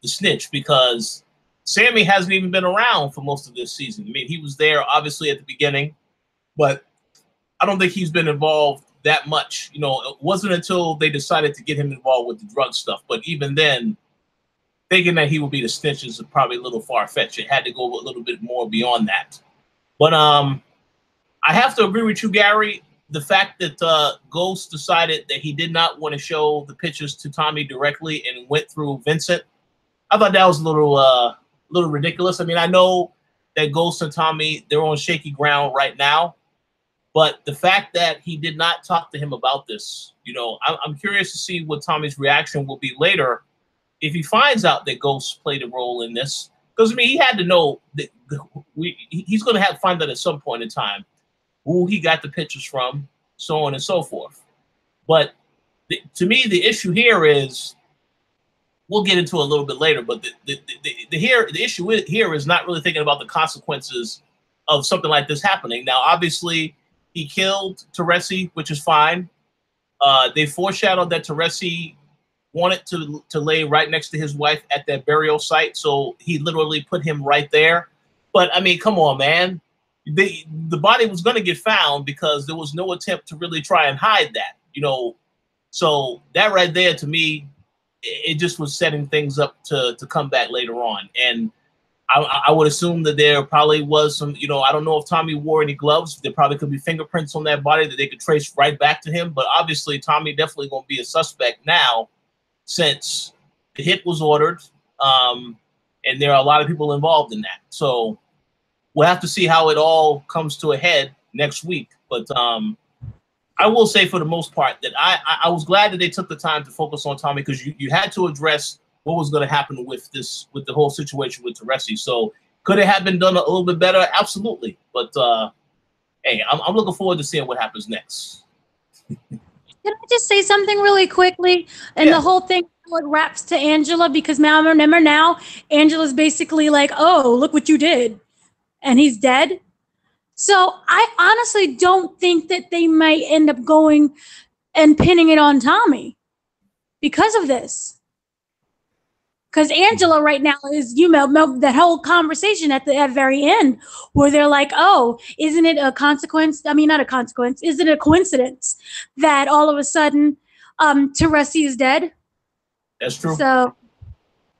B: the snitch because Sammy hasn't even been around for most of this season. I mean, he was there obviously at the beginning, but I don't think he's been involved that much. It wasn't until they decided to get him involved with the drug stuff. But even then, thinking that he would be the snitch is probably a little far-fetched. It had to go a little bit more beyond that. But I have to agree with you, Gary. The fact that Ghost decided that he did not want to show the pictures to Tommy directly and went through Vincent, I thought that was a little ridiculous. I mean, I know that Ghost and Tommy, they're on shaky ground right now. But the fact that he did not talk to him about this, I'm curious to see what Tommy's reaction will be later if he finds out that Ghost played a role in this. Because, I mean, he had to know that he's going to have to find out at some point in time who he got the pictures from, so on and so forth. But to me, the issue here is, we'll get into it a little bit later, but the issue here is not really thinking about the consequences of something like this happening. Now, obviously, he killed Teresi, which is fine. They foreshadowed that Teresi wanted to lay right next to his wife at that burial site, so he literally put him right there. But, I mean, come on, man. the body was going to get found because there was no attempt to really try and hide that, you know. So that right there, to me, it just was setting things up to come back later on. And I would assume that there probably was some, you know, I don't know if Tommy wore any gloves. There probably could be fingerprints on that body that they could trace right back to him. But obviously, Tommy definitely going to be a suspect now, since the hit was ordered, and there are a lot of people involved in that. So we'll have to see how it all comes to a head next week. But I will say, for the most part, that I was glad that they took the time to focus on Tommy, because you had to address what was going to happen with the whole situation with Teresi. So could it have been done a little bit better? Absolutely. But hey, I'm looking forward to seeing what happens next.
C: Can I just say something really quickly? And the whole thing, it wraps to Angela, because now remember, now Angela's basically like, oh, look what you did. And he's dead. So I honestly don't think that they might end up going and pinning it on Tommy because of this. Because Angela right now is, you know, that whole conversation at the very end where they're like, oh, isn't it a consequence? I mean, not a consequence. Is it a coincidence that all of a sudden Teresi is dead?
B: That's true.
C: So,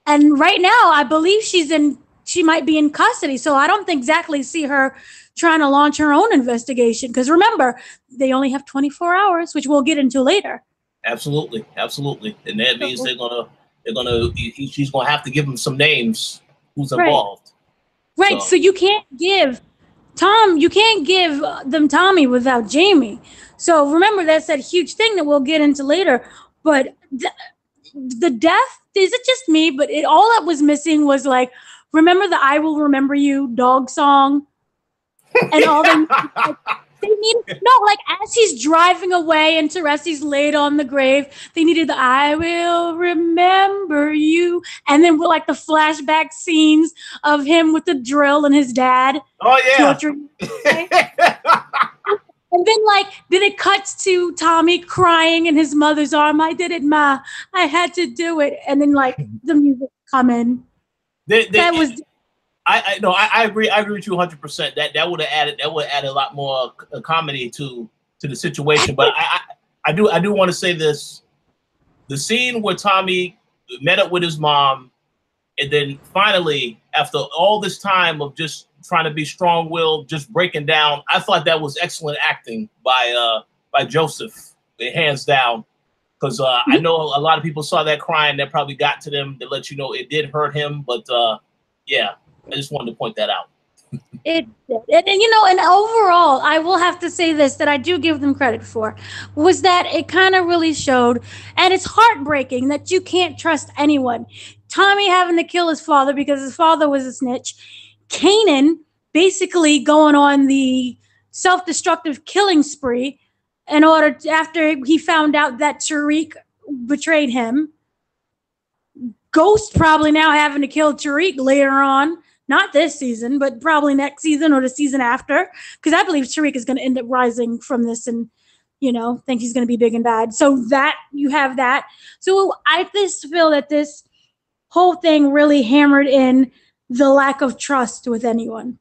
C: and right now I believe she might be in custody. So I don't exactly see her trying to launch her own investigation. Because remember, they only have 24 hours, which we'll get into later.
B: Absolutely. Absolutely. And that means she's gonna have to give him some names who's involved.
C: Right. So you can't give them Tommy without Jamie. So remember, that's that huge thing that we'll get into later. But the death, is it just me? But all that was missing was, like, remember the "I Will Remember You" dog song, and all them. They needed, no, like, as he's driving away and Teresi's laid on the grave, they needed the "I will remember you," and then with, like, the flashback scenes of him with the drill and his dad.
B: Oh yeah.
C: Torturing. And then it cuts to Tommy crying in his mother's arm. I did it, Ma. I had to do it. And then, like, the music come in.
B: I agree. I agree with you 100%. That would have added a lot more comedy to the situation. But I do want to say this: the scene where Tommy met up with his mom, and then finally, after all this time of just trying to be strong-willed, just breaking down, I thought that was excellent acting by Joseph, hands down. Because I know a lot of people saw that crying, that probably got to them, to let you know it did hurt him. But yeah. I just wanted to point that out.
C: It did. And you know, and overall, I will have to say this, that I do give them credit for, was that it kind of really showed, and it's heartbreaking that you can't trust anyone. Tommy having to kill his father because his father was a snitch. Kanan basically going on the self-destructive killing spree after he found out that Tariq betrayed him. Ghost probably now having to kill Tariq later on. Not this season, but probably next season or the season after. Because I believe Tariq is going to end up rising from this and, you know, think he's going to be big and bad. So that, you have that. So I just feel that this whole thing really hammered in the lack of trust with anyone.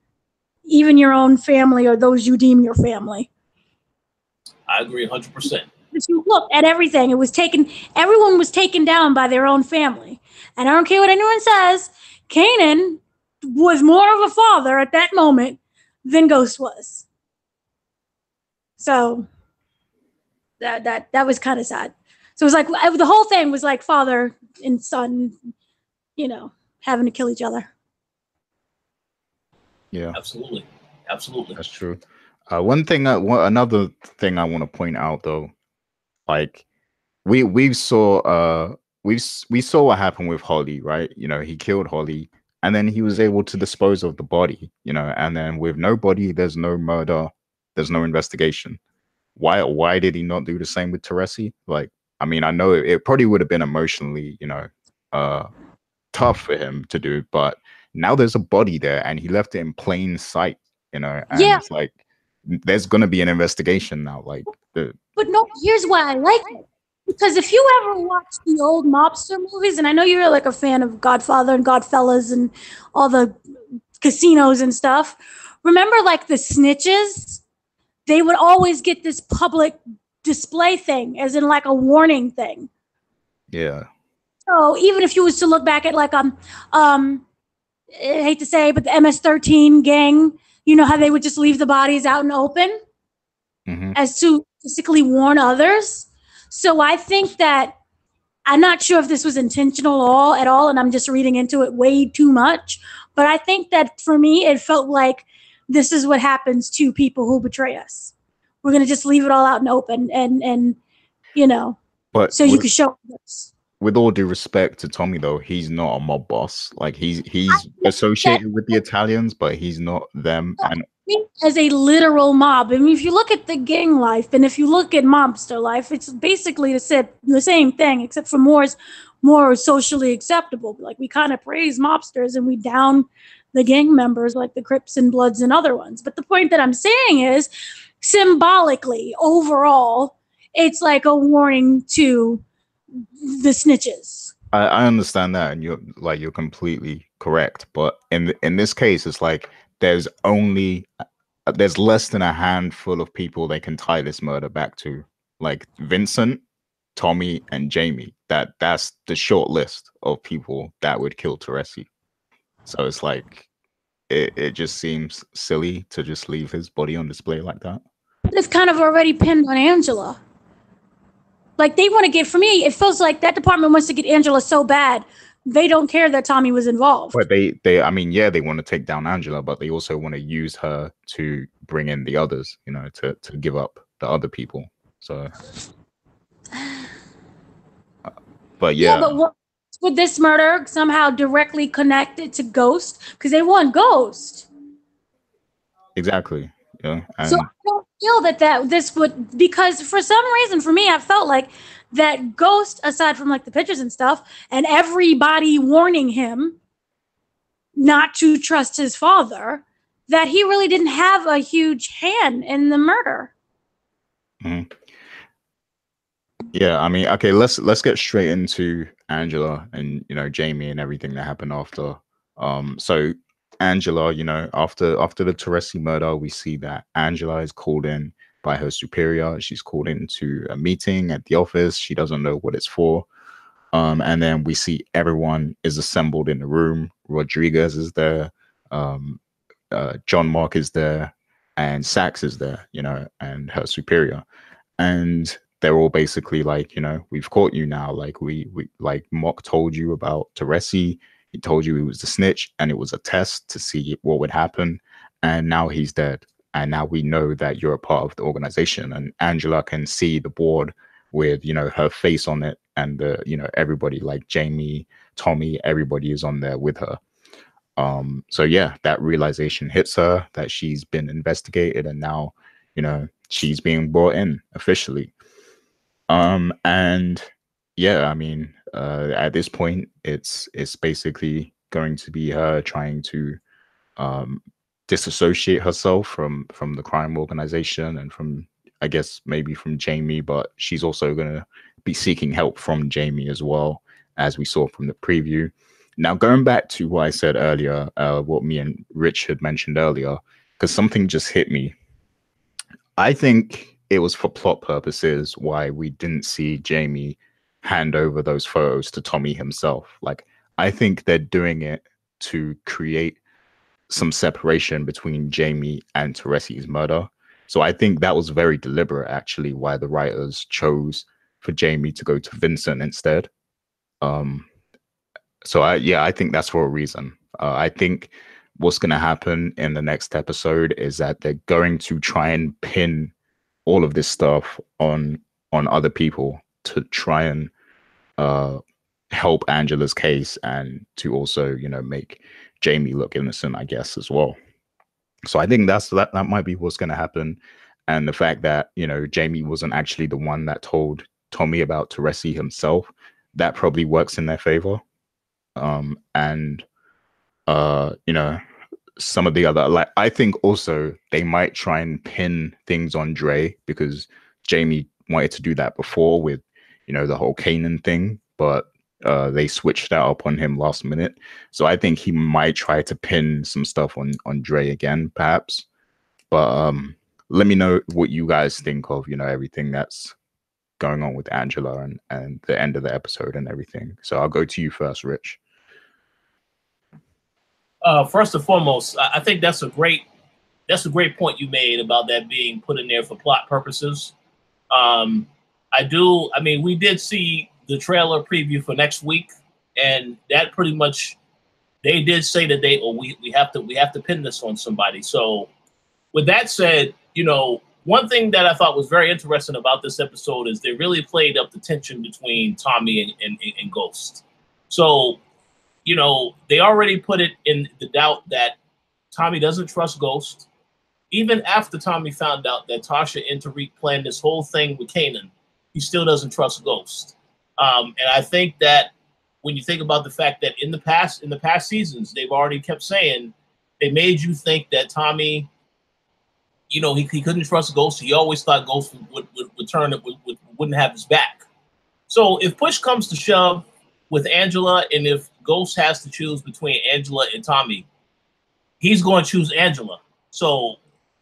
C: Even your own family or those you deem your family.
B: I agree 100%.
C: If you look at everything, everyone was taken down by their own family. And I don't care what anyone says, Kanan was more of a father at that moment than Ghost was. So that was kind of sad. So it was like the whole thing was like father and son, you know, having to kill each other.
A: Yeah,
B: absolutely.
A: That's true. Another thing I want to point out though, like we saw what happened with Holly, right? You know, he killed Holly. And then he was able to dispose of the body, you know, and then with no body, there's no murder, there's no investigation. Why did he not do the same with Teresi? Like, I mean, I know it probably would have been emotionally, you know, tough for him to do, but now there's a body there and he left it in plain sight, you know, and it's like, there's going to be an investigation now. Like,
C: but no, here's why I like it. Because if you ever watch the old mobster movies, and I know you're like a fan of Godfather and Godfellas and all the casinos and stuff, remember like the snitches, they would always get this public display thing, as in like a warning thing.
A: Yeah.
C: So even if you was to look back at like I hate to say, but the MS-13 gang, you know how they would just leave the bodies out in the open as to basically warn others. So I think that I'm not sure if this was intentional at all, and I'm just reading into it way too much. But I think that for me, it felt like this is what happens to people who betray us. We're gonna just leave it all out in the open, and you know,
A: But
C: so you can show this.
A: With all due respect to Tommy, though, he's not a mob boss. Like he's associated with the Italians, but he's not them. And
C: as a literal mob, I mean, if you look at the gang life and if you look at mobster life, it's basically the same thing, except for more socially acceptable. Like we kind of praise mobsters and we down the gang members, like the Crips and Bloods and other ones. But the point that I'm saying is, symbolically, overall, it's like a warning to the snitches.
A: I understand that, and you're completely correct. But in this case, it's like there's less than a handful of people they can tie this murder back to, like Vincent, Tommy, and Jamie. That's the short list of people that would kill Teresi. So it's like it just seems silly to just leave his body on display like that.
C: It's kind of already pinned on Angela. Like they want to get, for me, it feels like that department wants to get Angela so bad, they don't care that Tommy was involved.
A: But I mean, yeah, they want to take down Angela, but they also want to use her to bring in the others, you know, to give up the other people. So, but yeah.
C: But what would this murder somehow directly connected to Ghost? Because they want Ghost.
A: Exactly. Yeah.
C: So I don't feel that this would, because for some reason, for me, I felt like that Ghost, aside from like the pictures and stuff, and everybody warning him not to trust his father, that he really didn't have a huge hand in the murder.
A: Mm-hmm. Yeah, I mean, okay, let's get straight into Angela and, you know, Jamie and everything that happened after. So Angela, you know, after the Teresi murder, we see that Angela is called in by her superior. She's called into a meeting at the office. She doesn't know what it's for. And then we see everyone is assembled in the room. Rodriguez is there. John Mark is there. And Sachs is there, you know, and her superior. And they're all basically like, you know, we've caught you now. Like we like Mock told you about Teresi. He told you he was the snitch, and it was a test to see what would happen. And now he's dead. And now we know that you're a part of the organization. And Angela can see the board with, you know, her face on it. And, you know, everybody like Jamie, Tommy, everybody is on there with her. So, yeah, that realization hits her that she's been investigated. And now, you know, she's being brought in officially. And yeah, I mean, at this point, it's basically going to be her trying to disassociate herself from the crime organization and from, I guess, maybe from Jamie, but she's also going to be seeking help from Jamie as well, as we saw from the preview. Now, going back to what I said earlier, what me and Rich had mentioned earlier, because something just hit me. I think it was for plot purposes why we didn't see Jamie hand over those photos to Tommy himself. Like, I think they're doing it to create some separation between Jamie and Teresi's murder. So I think that was very deliberate, actually, why the writers chose for Jamie to go to Vincent instead. So I think that's for a reason. I think what's going to happen in the next episode is that they're going to try and pin all of this stuff on other people to try and help Angela's case, and to also, you know, make Jamie look innocent, I guess, as well. So I think that might be what's going to happen. And the fact that, you know, Jamie wasn't actually the one that told Tommy about Teresi himself, that probably works in their favor. And you know, some of the other, like, I think also they might try and pin things on Dre, because Jamie wanted to do that before with, you know, the whole Kanan thing, but They switched that up on him last minute, so I think he might try to pin some stuff on Dre again, perhaps. But let me know what you guys think of, you know, everything that's going on with Angela and the end of the episode and everything. So I'll go to you first, Rich.
B: First and foremost, I think that's a great point you made about that being put in there for plot purposes. I mean, we did see the trailer preview for next week, and that pretty much, they did say that we have to pin this on somebody. So with that said, you know, one thing that I thought was very interesting about this episode is they really played up the tension between Tommy and Ghost. So, you know, they already put it in the doubt that Tommy doesn't trust Ghost. Even after Tommy found out that Tasha and Tariq planned this whole thing with Kanan, he still doesn't trust Ghost. And I think that when you think about the fact that in the past seasons, they've already kept saying, they made you think that Tommy, you know, he couldn't trust Ghost. He always thought Ghost would turn it, wouldn't have his back. So if push comes to shove with Angela, and if Ghost has to choose between Angela and Tommy, he's going to choose Angela. So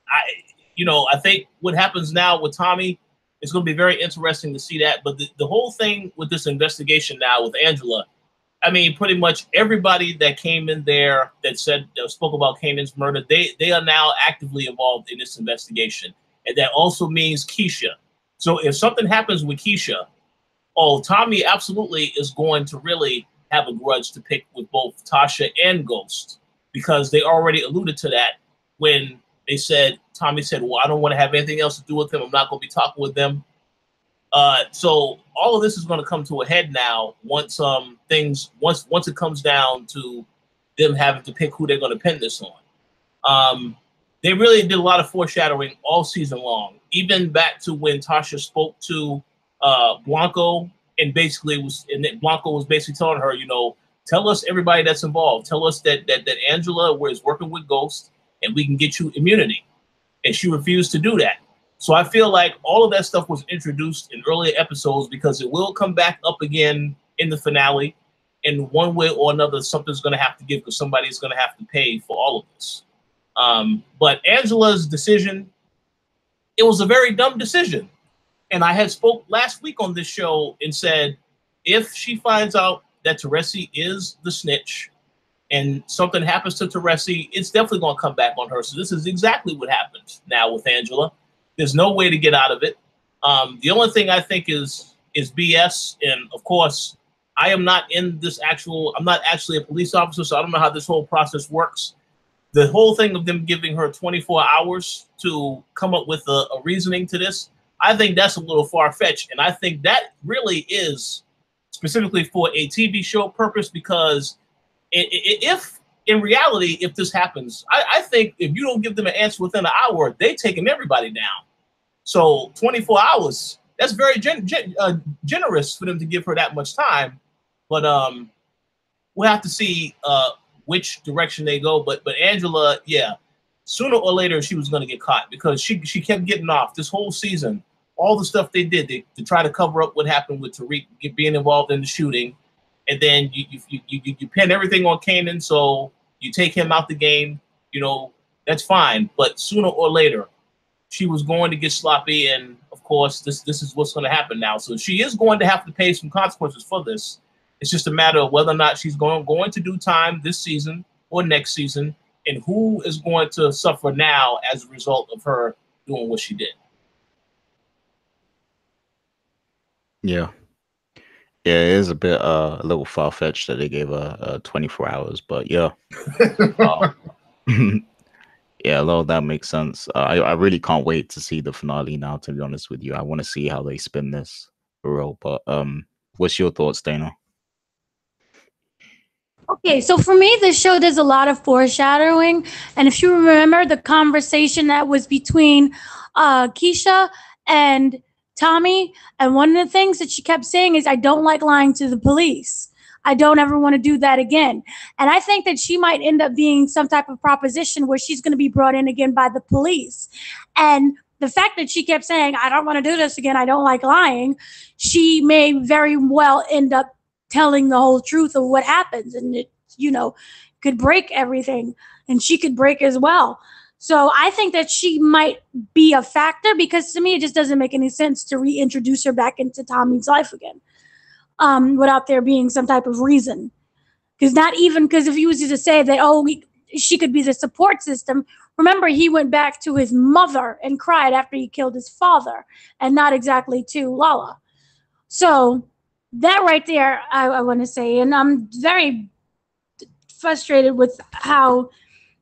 B: I think what happens now with Tommy, it's going to be very interesting to see that. But the whole thing with this investigation now with Angela, I mean, pretty much everybody that came in there that spoke about Kanan's murder, they are now actively involved in this investigation. And that also means Keisha. So if something happens with Keisha, Tommy absolutely is going to really have a grudge to pick with both Tasha and Ghost, because they already alluded to that when Tommy said, well, I don't want to have anything else to do with them. I'm not going to be talking with them. So all of this is going to come to a head now once it comes down to them having to pick who they're going to pin this on. They really did a lot of foreshadowing all season long, even back to when Tasha spoke to Blanco, and Blanco was basically telling her, you know, tell us everybody that's involved. Tell us that Angela is working with Ghost, and we can get you immunity. And she refused to do that. So I feel like all of that stuff was introduced in earlier episodes because it will come back up again in the finale. In one way or another, something's going to have to give, because somebody's going to have to pay for all of this. But Angela's decision, it was a very dumb decision. And I had spoke last week on this show and said, if she finds out that Teresi is the snitch and something happens to Teresi, it's definitely going to come back on her. So this is exactly what happened now with Angela. There's no way to get out of it. The only thing I think is BS. And of course, I'm not actually a police officer, so I don't know how this whole process works. The whole thing of them giving her 24 hours to come up with a reasoning to this, I think that's a little far-fetched. And I think that really is specifically for a TV show purpose, because if in reality, if this happens, I think if you don't give them an answer within an hour, they're taking everybody down. So 24 hours, that's very generous for them to give her that much time. But we'll have to see which direction they go. But Angela, yeah, sooner or later she was going to get caught, because she kept getting off this whole season. All the stuff they did to try to cover up what happened with Tariq being involved in the shooting. And then you pin everything on Kanan, so you take him out the game. You know, that's fine. But sooner or later, she was going to get sloppy, and of course, this is what's going to happen now. So she is going to have to pay some consequences for this. It's just a matter of whether or not she's going to do time this season or next season, and who is going to suffer now as a result of her doing what she did.
A: Yeah. Yeah, it is a bit a little far-fetched that they gave her 24 hours, but yeah. Yeah, a lot of that makes sense. I really can't wait to see the finale now, to be honest with you. I want to see how they spin this for real. But what's your thoughts, Dana?
C: Okay, so for me, this show does a lot of foreshadowing. And if you remember the conversation that was between Keisha and Tommy, and one of the things that she kept saying is, I don't like lying to the police. I don't ever want to do that again. And I think that she might end up being some type of proposition where she's going to be brought in again by the police. And the fact that she kept saying, I don't want to do this again, I don't like lying, she may very well end up telling the whole truth of what happens, and it, you know, could break everything, and she could break as well. So I think that she might be a factor, because to me it just doesn't make any sense to reintroduce her back into Tommy's life again, without there being some type of reason. Because not even, because if you was to say that, oh, she could be the support system. Remember, he went back to his mother and cried after he killed his father, and not exactly to Lala. So that right there, I want to say, and I'm very frustrated with how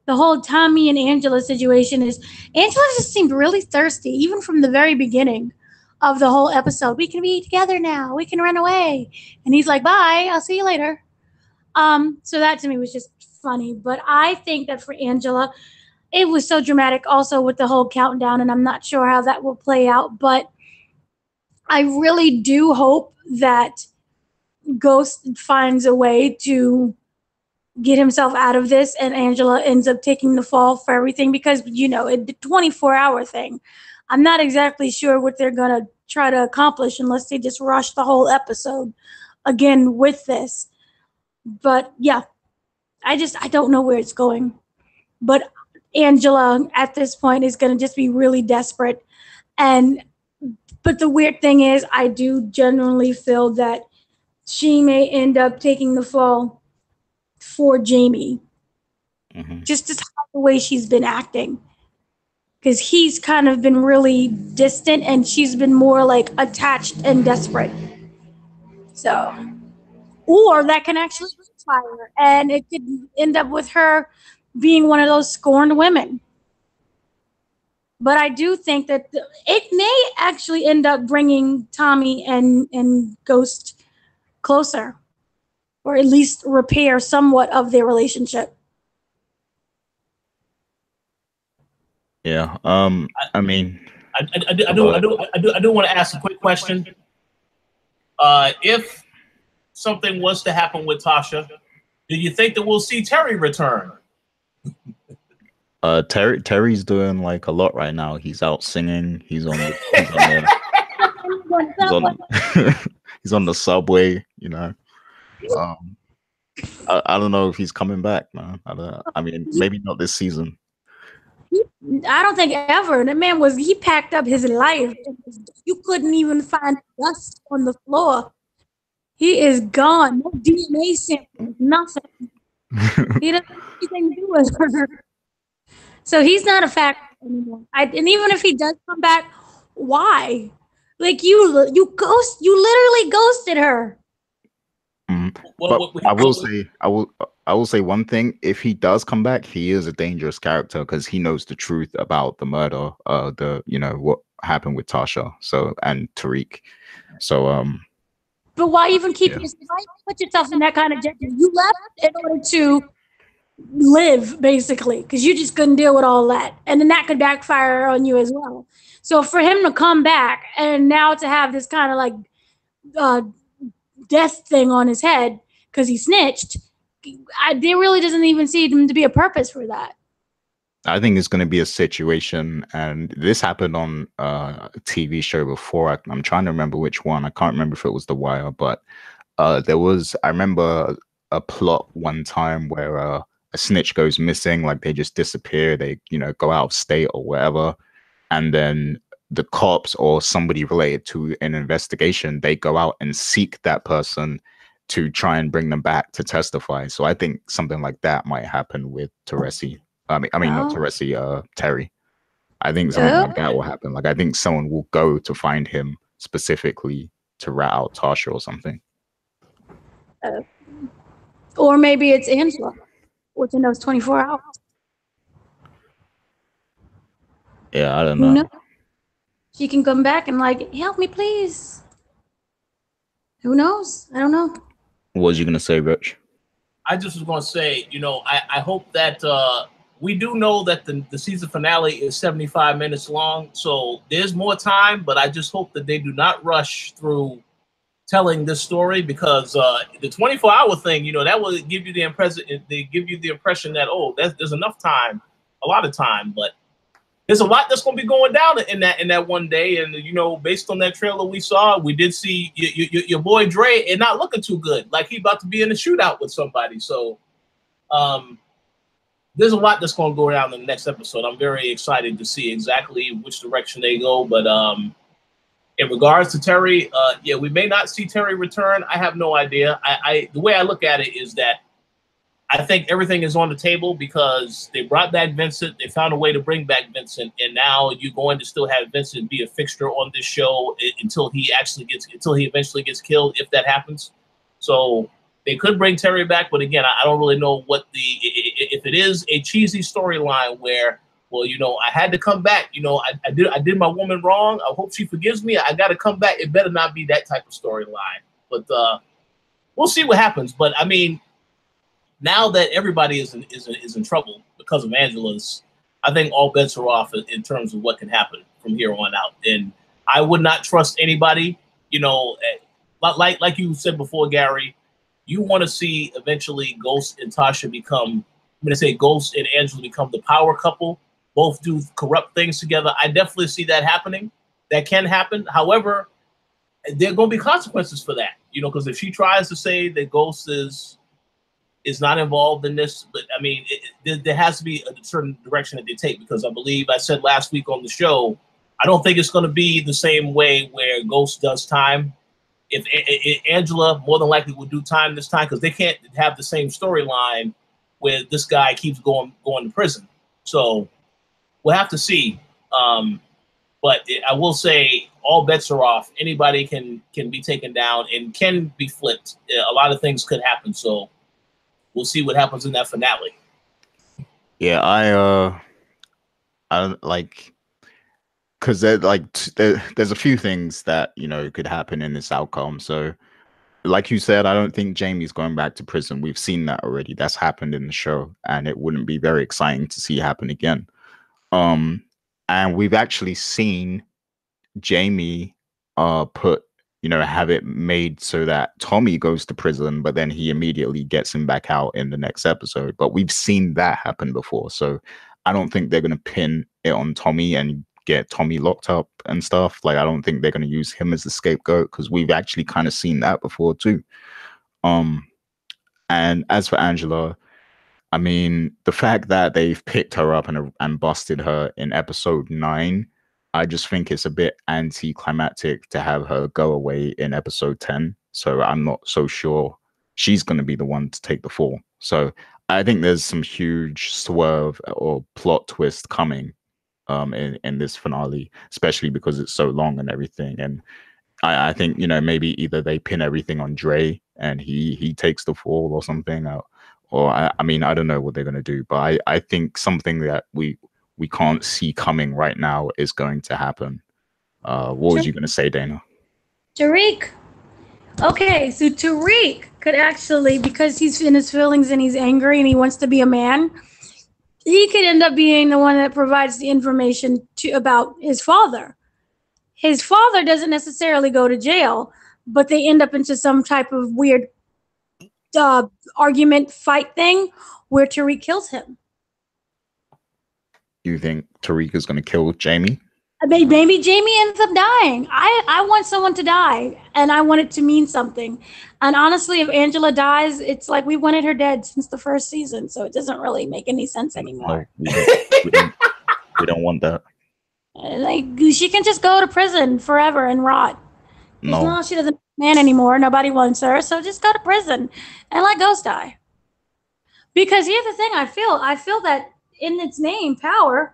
C: the whole Tommy and Angela situation is. Angela just seemed really thirsty, even from the very beginning of the whole episode. We can be together now. We can run away. And he's like, bye, I'll see you later. So that to me was just funny. But I think that for Angela, it was so dramatic also with the whole countdown, and I'm not sure how that will play out. But I really do hope that Ghost finds a way to get himself out of this, and Angela ends up taking the fall for everything, because, you know, the 24-hour thing, I'm not exactly sure what they're going to try to accomplish unless they just rush the whole episode again with this. But yeah, I don't know where it's going. But Angela at this point is going to just be really desperate. But the weird thing is, I do genuinely feel that she may end up taking the fall for Jamie, just as the way she's been acting, because he's kind of been really distant and she's been more like attached and desperate. So, or that can actually backfire, and it could end up with her being one of those scorned women. But I do think that it may actually end up bringing Tommy and Ghost closer, or at least repair somewhat of their relationship.
A: Yeah. I mean,
B: I do want to ask a quick question. If something was to happen with Tasha, do you think that we'll see Terry return?
A: Terry's doing like a lot right now. He's out singing. He's on he's on the subway. You know. I don't know if he's coming back, man. I mean, maybe not this season.
C: I don't think ever. That man he packed up his life. You couldn't even find dust on the floor. He is gone. No DNA sample, nothing. He doesn't have anything to do with her. So he's not a factor anymore. And even if he does come back, why? Like you literally ghosted her.
A: But I will say one thing. If he does come back, he is a dangerous character because he knows the truth about the murder, what happened with Tasha, and Tariq. So
C: But why even keep why put yourself in that kind of jeopardy? You left in order to live, basically, because you just couldn't deal with all that, and then that could backfire on you as well. So for him to come back and now to have this kind of like death thing on his head because he snitched, there really doesn't even seem to be a purpose for that.
A: I think it's going to be a situation, and this happened on a TV show before. I'm trying to remember which one. I can't remember if it was The Wire, but I remember a plot one time where a snitch goes missing, like they just disappear, they go out of state or whatever, and then the cops or somebody related to an investigation, they go out and seek that person to try and bring them back to testify. So I think something like that might happen with Teresi. I mean, not Teresi, Terry. I think something like that will happen. Like I think someone will go to find him specifically to rat out Tasha or something.
C: Or maybe it's Angela within those 24 hours.
A: Yeah, I don't know.
C: She can come back and like, help me, please. Who knows? I don't know.
A: What was you gonna say, Rich?
B: I just was gonna say, I hope that we do know that the season finale is 75 minutes long, so there's more time. But I just hope that they do not rush through telling this story, because the 24-hour thing, that will give you the impression. They give you the impression that there's enough time, a lot of time, but there's a lot that's going to be going down in that one day. And, you know, based on that trailer we saw, we did see your boy Dre and not looking too good. Like he about to be in a shootout with somebody. So there's a lot that's going to go down in the next episode. I'm very excited to see exactly which direction they go. But in regards to Terry, yeah, we may not see Terry return. I have no idea. The way I look at it is that I think everything is on the table because they brought back Vincent. They found a way to bring back Vincent, and now you're going to still have Vincent be a fixture on this show until he eventually gets killed, if that happens. So they could bring Terry back, but again, I don't really know if it is a cheesy storyline where, well, you know, I had to come back. You know, I did my woman wrong. I hope she forgives me. I got to come back. It better not be that type of storyline. But we'll see what happens. But I mean, now that everybody is in trouble because of Angela's, I think all bets are off in terms of what can happen from here on out. And I would not trust anybody. You know, like you said before, Gary, you want to see eventually Ghost and Tasha become. I'm going to say Ghost and Angela become the power couple. Both do corrupt things together. I definitely see that happening. That can happen. However, there are going to be consequences for that. You know, because if she tries to say that Ghost is not involved in this, but I mean, there has to be a certain direction that they take, because I believe I said last week on the show, I don't think it's going to be the same way where Ghost does time. If Angela more than likely will do time this time, because they can't have the same storyline where this guy keeps going to prison. So we'll have to see. But I will say all bets are off. Anybody can be taken down and can be flipped. A lot of things could happen. So we'll see what happens in that finale.
A: Yeah, I like, because there's a few things that, you know, could happen in this outcome. So, like you said, I don't think Jamie's going back to prison. We've seen that already. That's happened in the show, and it wouldn't be very exciting to see happen again. And we've actually seen Jamie have it made so that Tommy goes to prison, but then he immediately gets him back out in the next episode. But we've seen that happen before, so I don't think they're going to pin it on Tommy and get Tommy locked up and stuff. Like, I don't think they're going to use him as the scapegoat, because we've actually kind of seen that before too. And as for Angela, I mean, the fact that they've picked her up and busted her in episode 9, I just think it's a bit anticlimactic to have her go away in episode 10. So I'm not so sure she's going to be the one to take the fall. So I think there's some huge swerve or plot twist coming in this finale, especially because it's so long and everything. And I think, you know, maybe either they pin everything on Dre and he takes the fall or something, or I mean, I don't know what they're going to do, but I think something that we can't see coming right now is going to happen. What was you going to say, Dana?
C: Tariq. Okay, so Tariq could actually, because he's in his feelings and he's angry and he wants to be a man, he could end up being the one that provides the information about his father. His father doesn't necessarily go to jail, but they end up into some type of weird argument fight thing where Tariq kills him.
A: You think Tariq is going to kill Jamie?
C: Maybe Jamie ends up dying. I want someone to die, and I want it to mean something. And honestly, if Angela dies, it's like we wanted her dead since the first season, so it doesn't really make any sense anymore.
A: No, we don't want that.
C: Like, she can just go to prison forever and rot.
A: No,
C: She doesn't man anymore. Nobody wants her, so just go to prison and let Ghost die. Because here's the thing, I feel that in its name, power,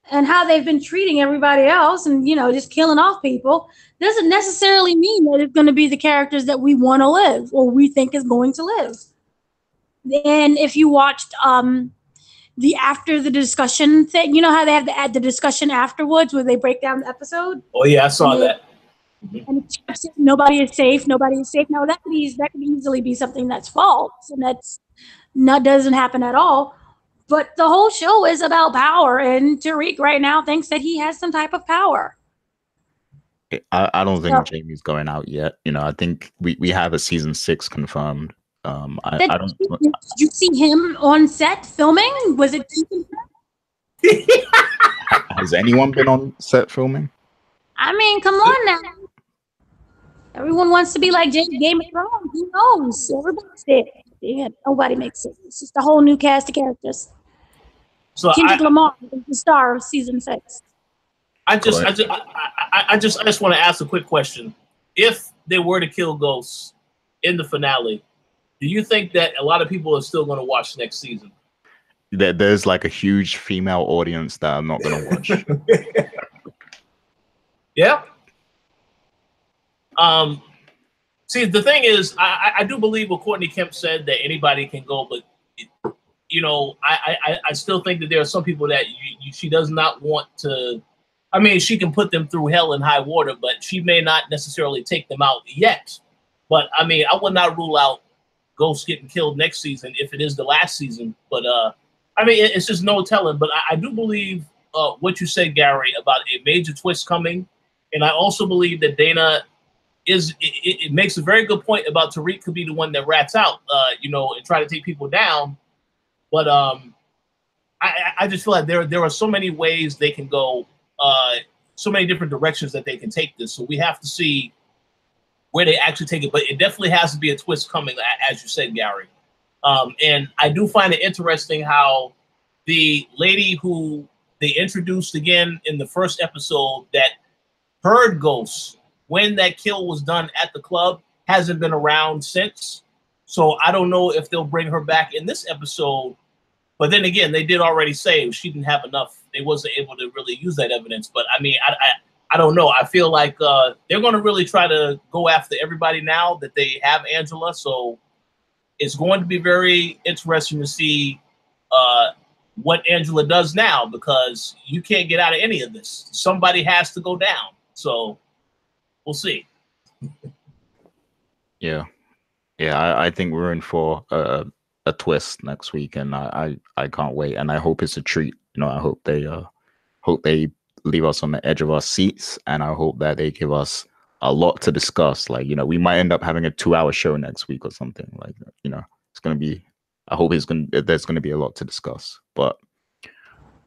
C: and how they've been treating everybody else and, you know, just killing off people, doesn't necessarily mean that it's going to be the characters that we want to live or we think is going to live. And if you watched the after the discussion thing, you know how they have the discussion afterwards where they break down the episode?
B: Oh, yeah, I saw that.
C: And nobody is safe. Nobody is safe. Now, that could easily be something that's false and doesn't happen at all. But the whole show is about power, and Tariq right now thinks that he has some type of power.
A: I don't think Jamie's going out yet. You know, I think we have a season 6 confirmed. I don't.
C: Did you see him on set filming? Was it?
A: Has anyone been on set filming?
C: I mean, come on now. Everyone wants to be like Game of Thrones. Who knows? Everybody's there. Yeah, nobody makes it. It's just a whole new cast of characters.
B: So
C: Kendrick Lamar is the star of season 6.
B: I just want to ask a quick question. If they were to kill Ghost in the finale, do you think that a lot of people are still going to watch next season?
A: There's like a huge female audience that are not going to watch.
B: Yeah. See, the thing is, I do believe what Courtney Kemp said, that anybody can go, but I still think that there are some people that she does not want to. I mean, she can put them through hell and high water, but she may not necessarily take them out yet. But I mean, I would not rule out Ghost getting killed next season if it is the last season. But I mean, it's just no telling. But I do believe what you said, Gary, about a major twist coming, and I also believe that Dana it makes a very good point about Tariq could be the one that rats out, and try to take people down. But I just feel like there are so many ways they can go, so many different directions that they can take this. So we have to see where they actually take it. But it definitely has to be a twist coming, as you said, Gary. And I do find it interesting how the lady who they introduced again in the first episode that heard Ghosts when that kill was done at the club hasn't been around since. So I don't know if they'll bring her back in this episode. But then again, they did already say she didn't have enough. They wasn't able to really use that evidence. But I mean, I don't know. I feel like they're going to really try to go after everybody now that they have Angela. So it's going to be very interesting to see what Angela does now, because you can't get out of any of this. Somebody has to go down. So we'll see.
A: Yeah, I think we're in for a twist next week, and I can't wait, and I hope it's a treat. I hope they leave us on the edge of our seats, and I hope that they give us a lot to discuss. Like, we might end up having a 2-hour show next week or something. Like, it's gonna be. I hope there's gonna be a lot to discuss. But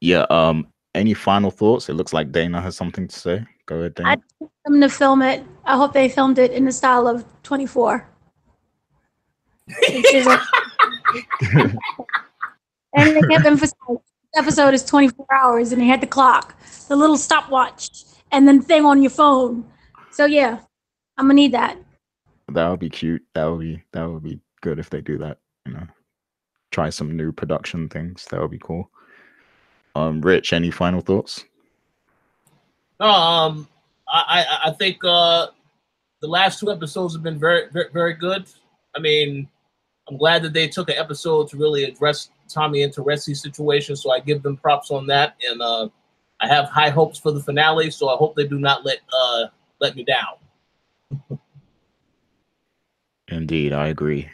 A: yeah, any final thoughts? It looks like Dana has something to say. Go ahead, Dana.
C: I want them to film it. I hope they filmed it in the style of 24. And they kept emphasizing this episode is 24 hours, and they had the clock, the little stopwatch, and then thing on your phone. So yeah, I'm gonna need that.
A: That would be cute. That would be good if they do that. Try some new production things. That would be cool. Rich, any final thoughts?
B: I think the last 2 episodes have been very, very, very good. I mean, I'm glad that they took an episode to really address Tommy and Teresi's situation, so I give them props on that. And I have high hopes for the finale, so I hope they do not let me down.
A: Indeed, I agree.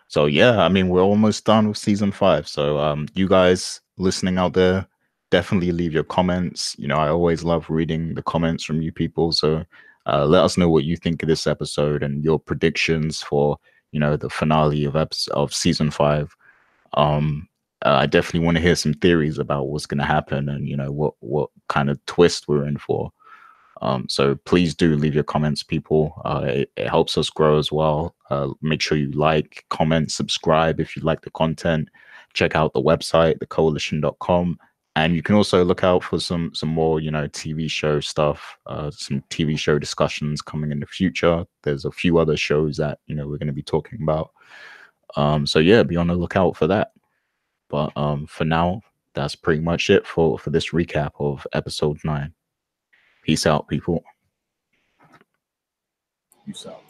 A: So yeah, I mean, we're almost done with season 5. So you guys listening out there, definitely leave your comments. I always love reading the comments from you people. So let us know what you think of this episode and your predictions for the finale of season 5. I definitely want to hear some theories about what's going to happen and what kind of twist we're in for. So please do leave your comments, people. It helps us grow as well. Make sure you like, comment, subscribe if you like the content. Check out the website, thekoalition.com. And you can also look out for some more, TV show stuff, some TV show discussions coming in the future. There's a few other shows that, we're going to be talking about. So yeah, be on the lookout for that. But for now, that's pretty much it for this recap of episode 9. Peace out, people.
B: Peace out.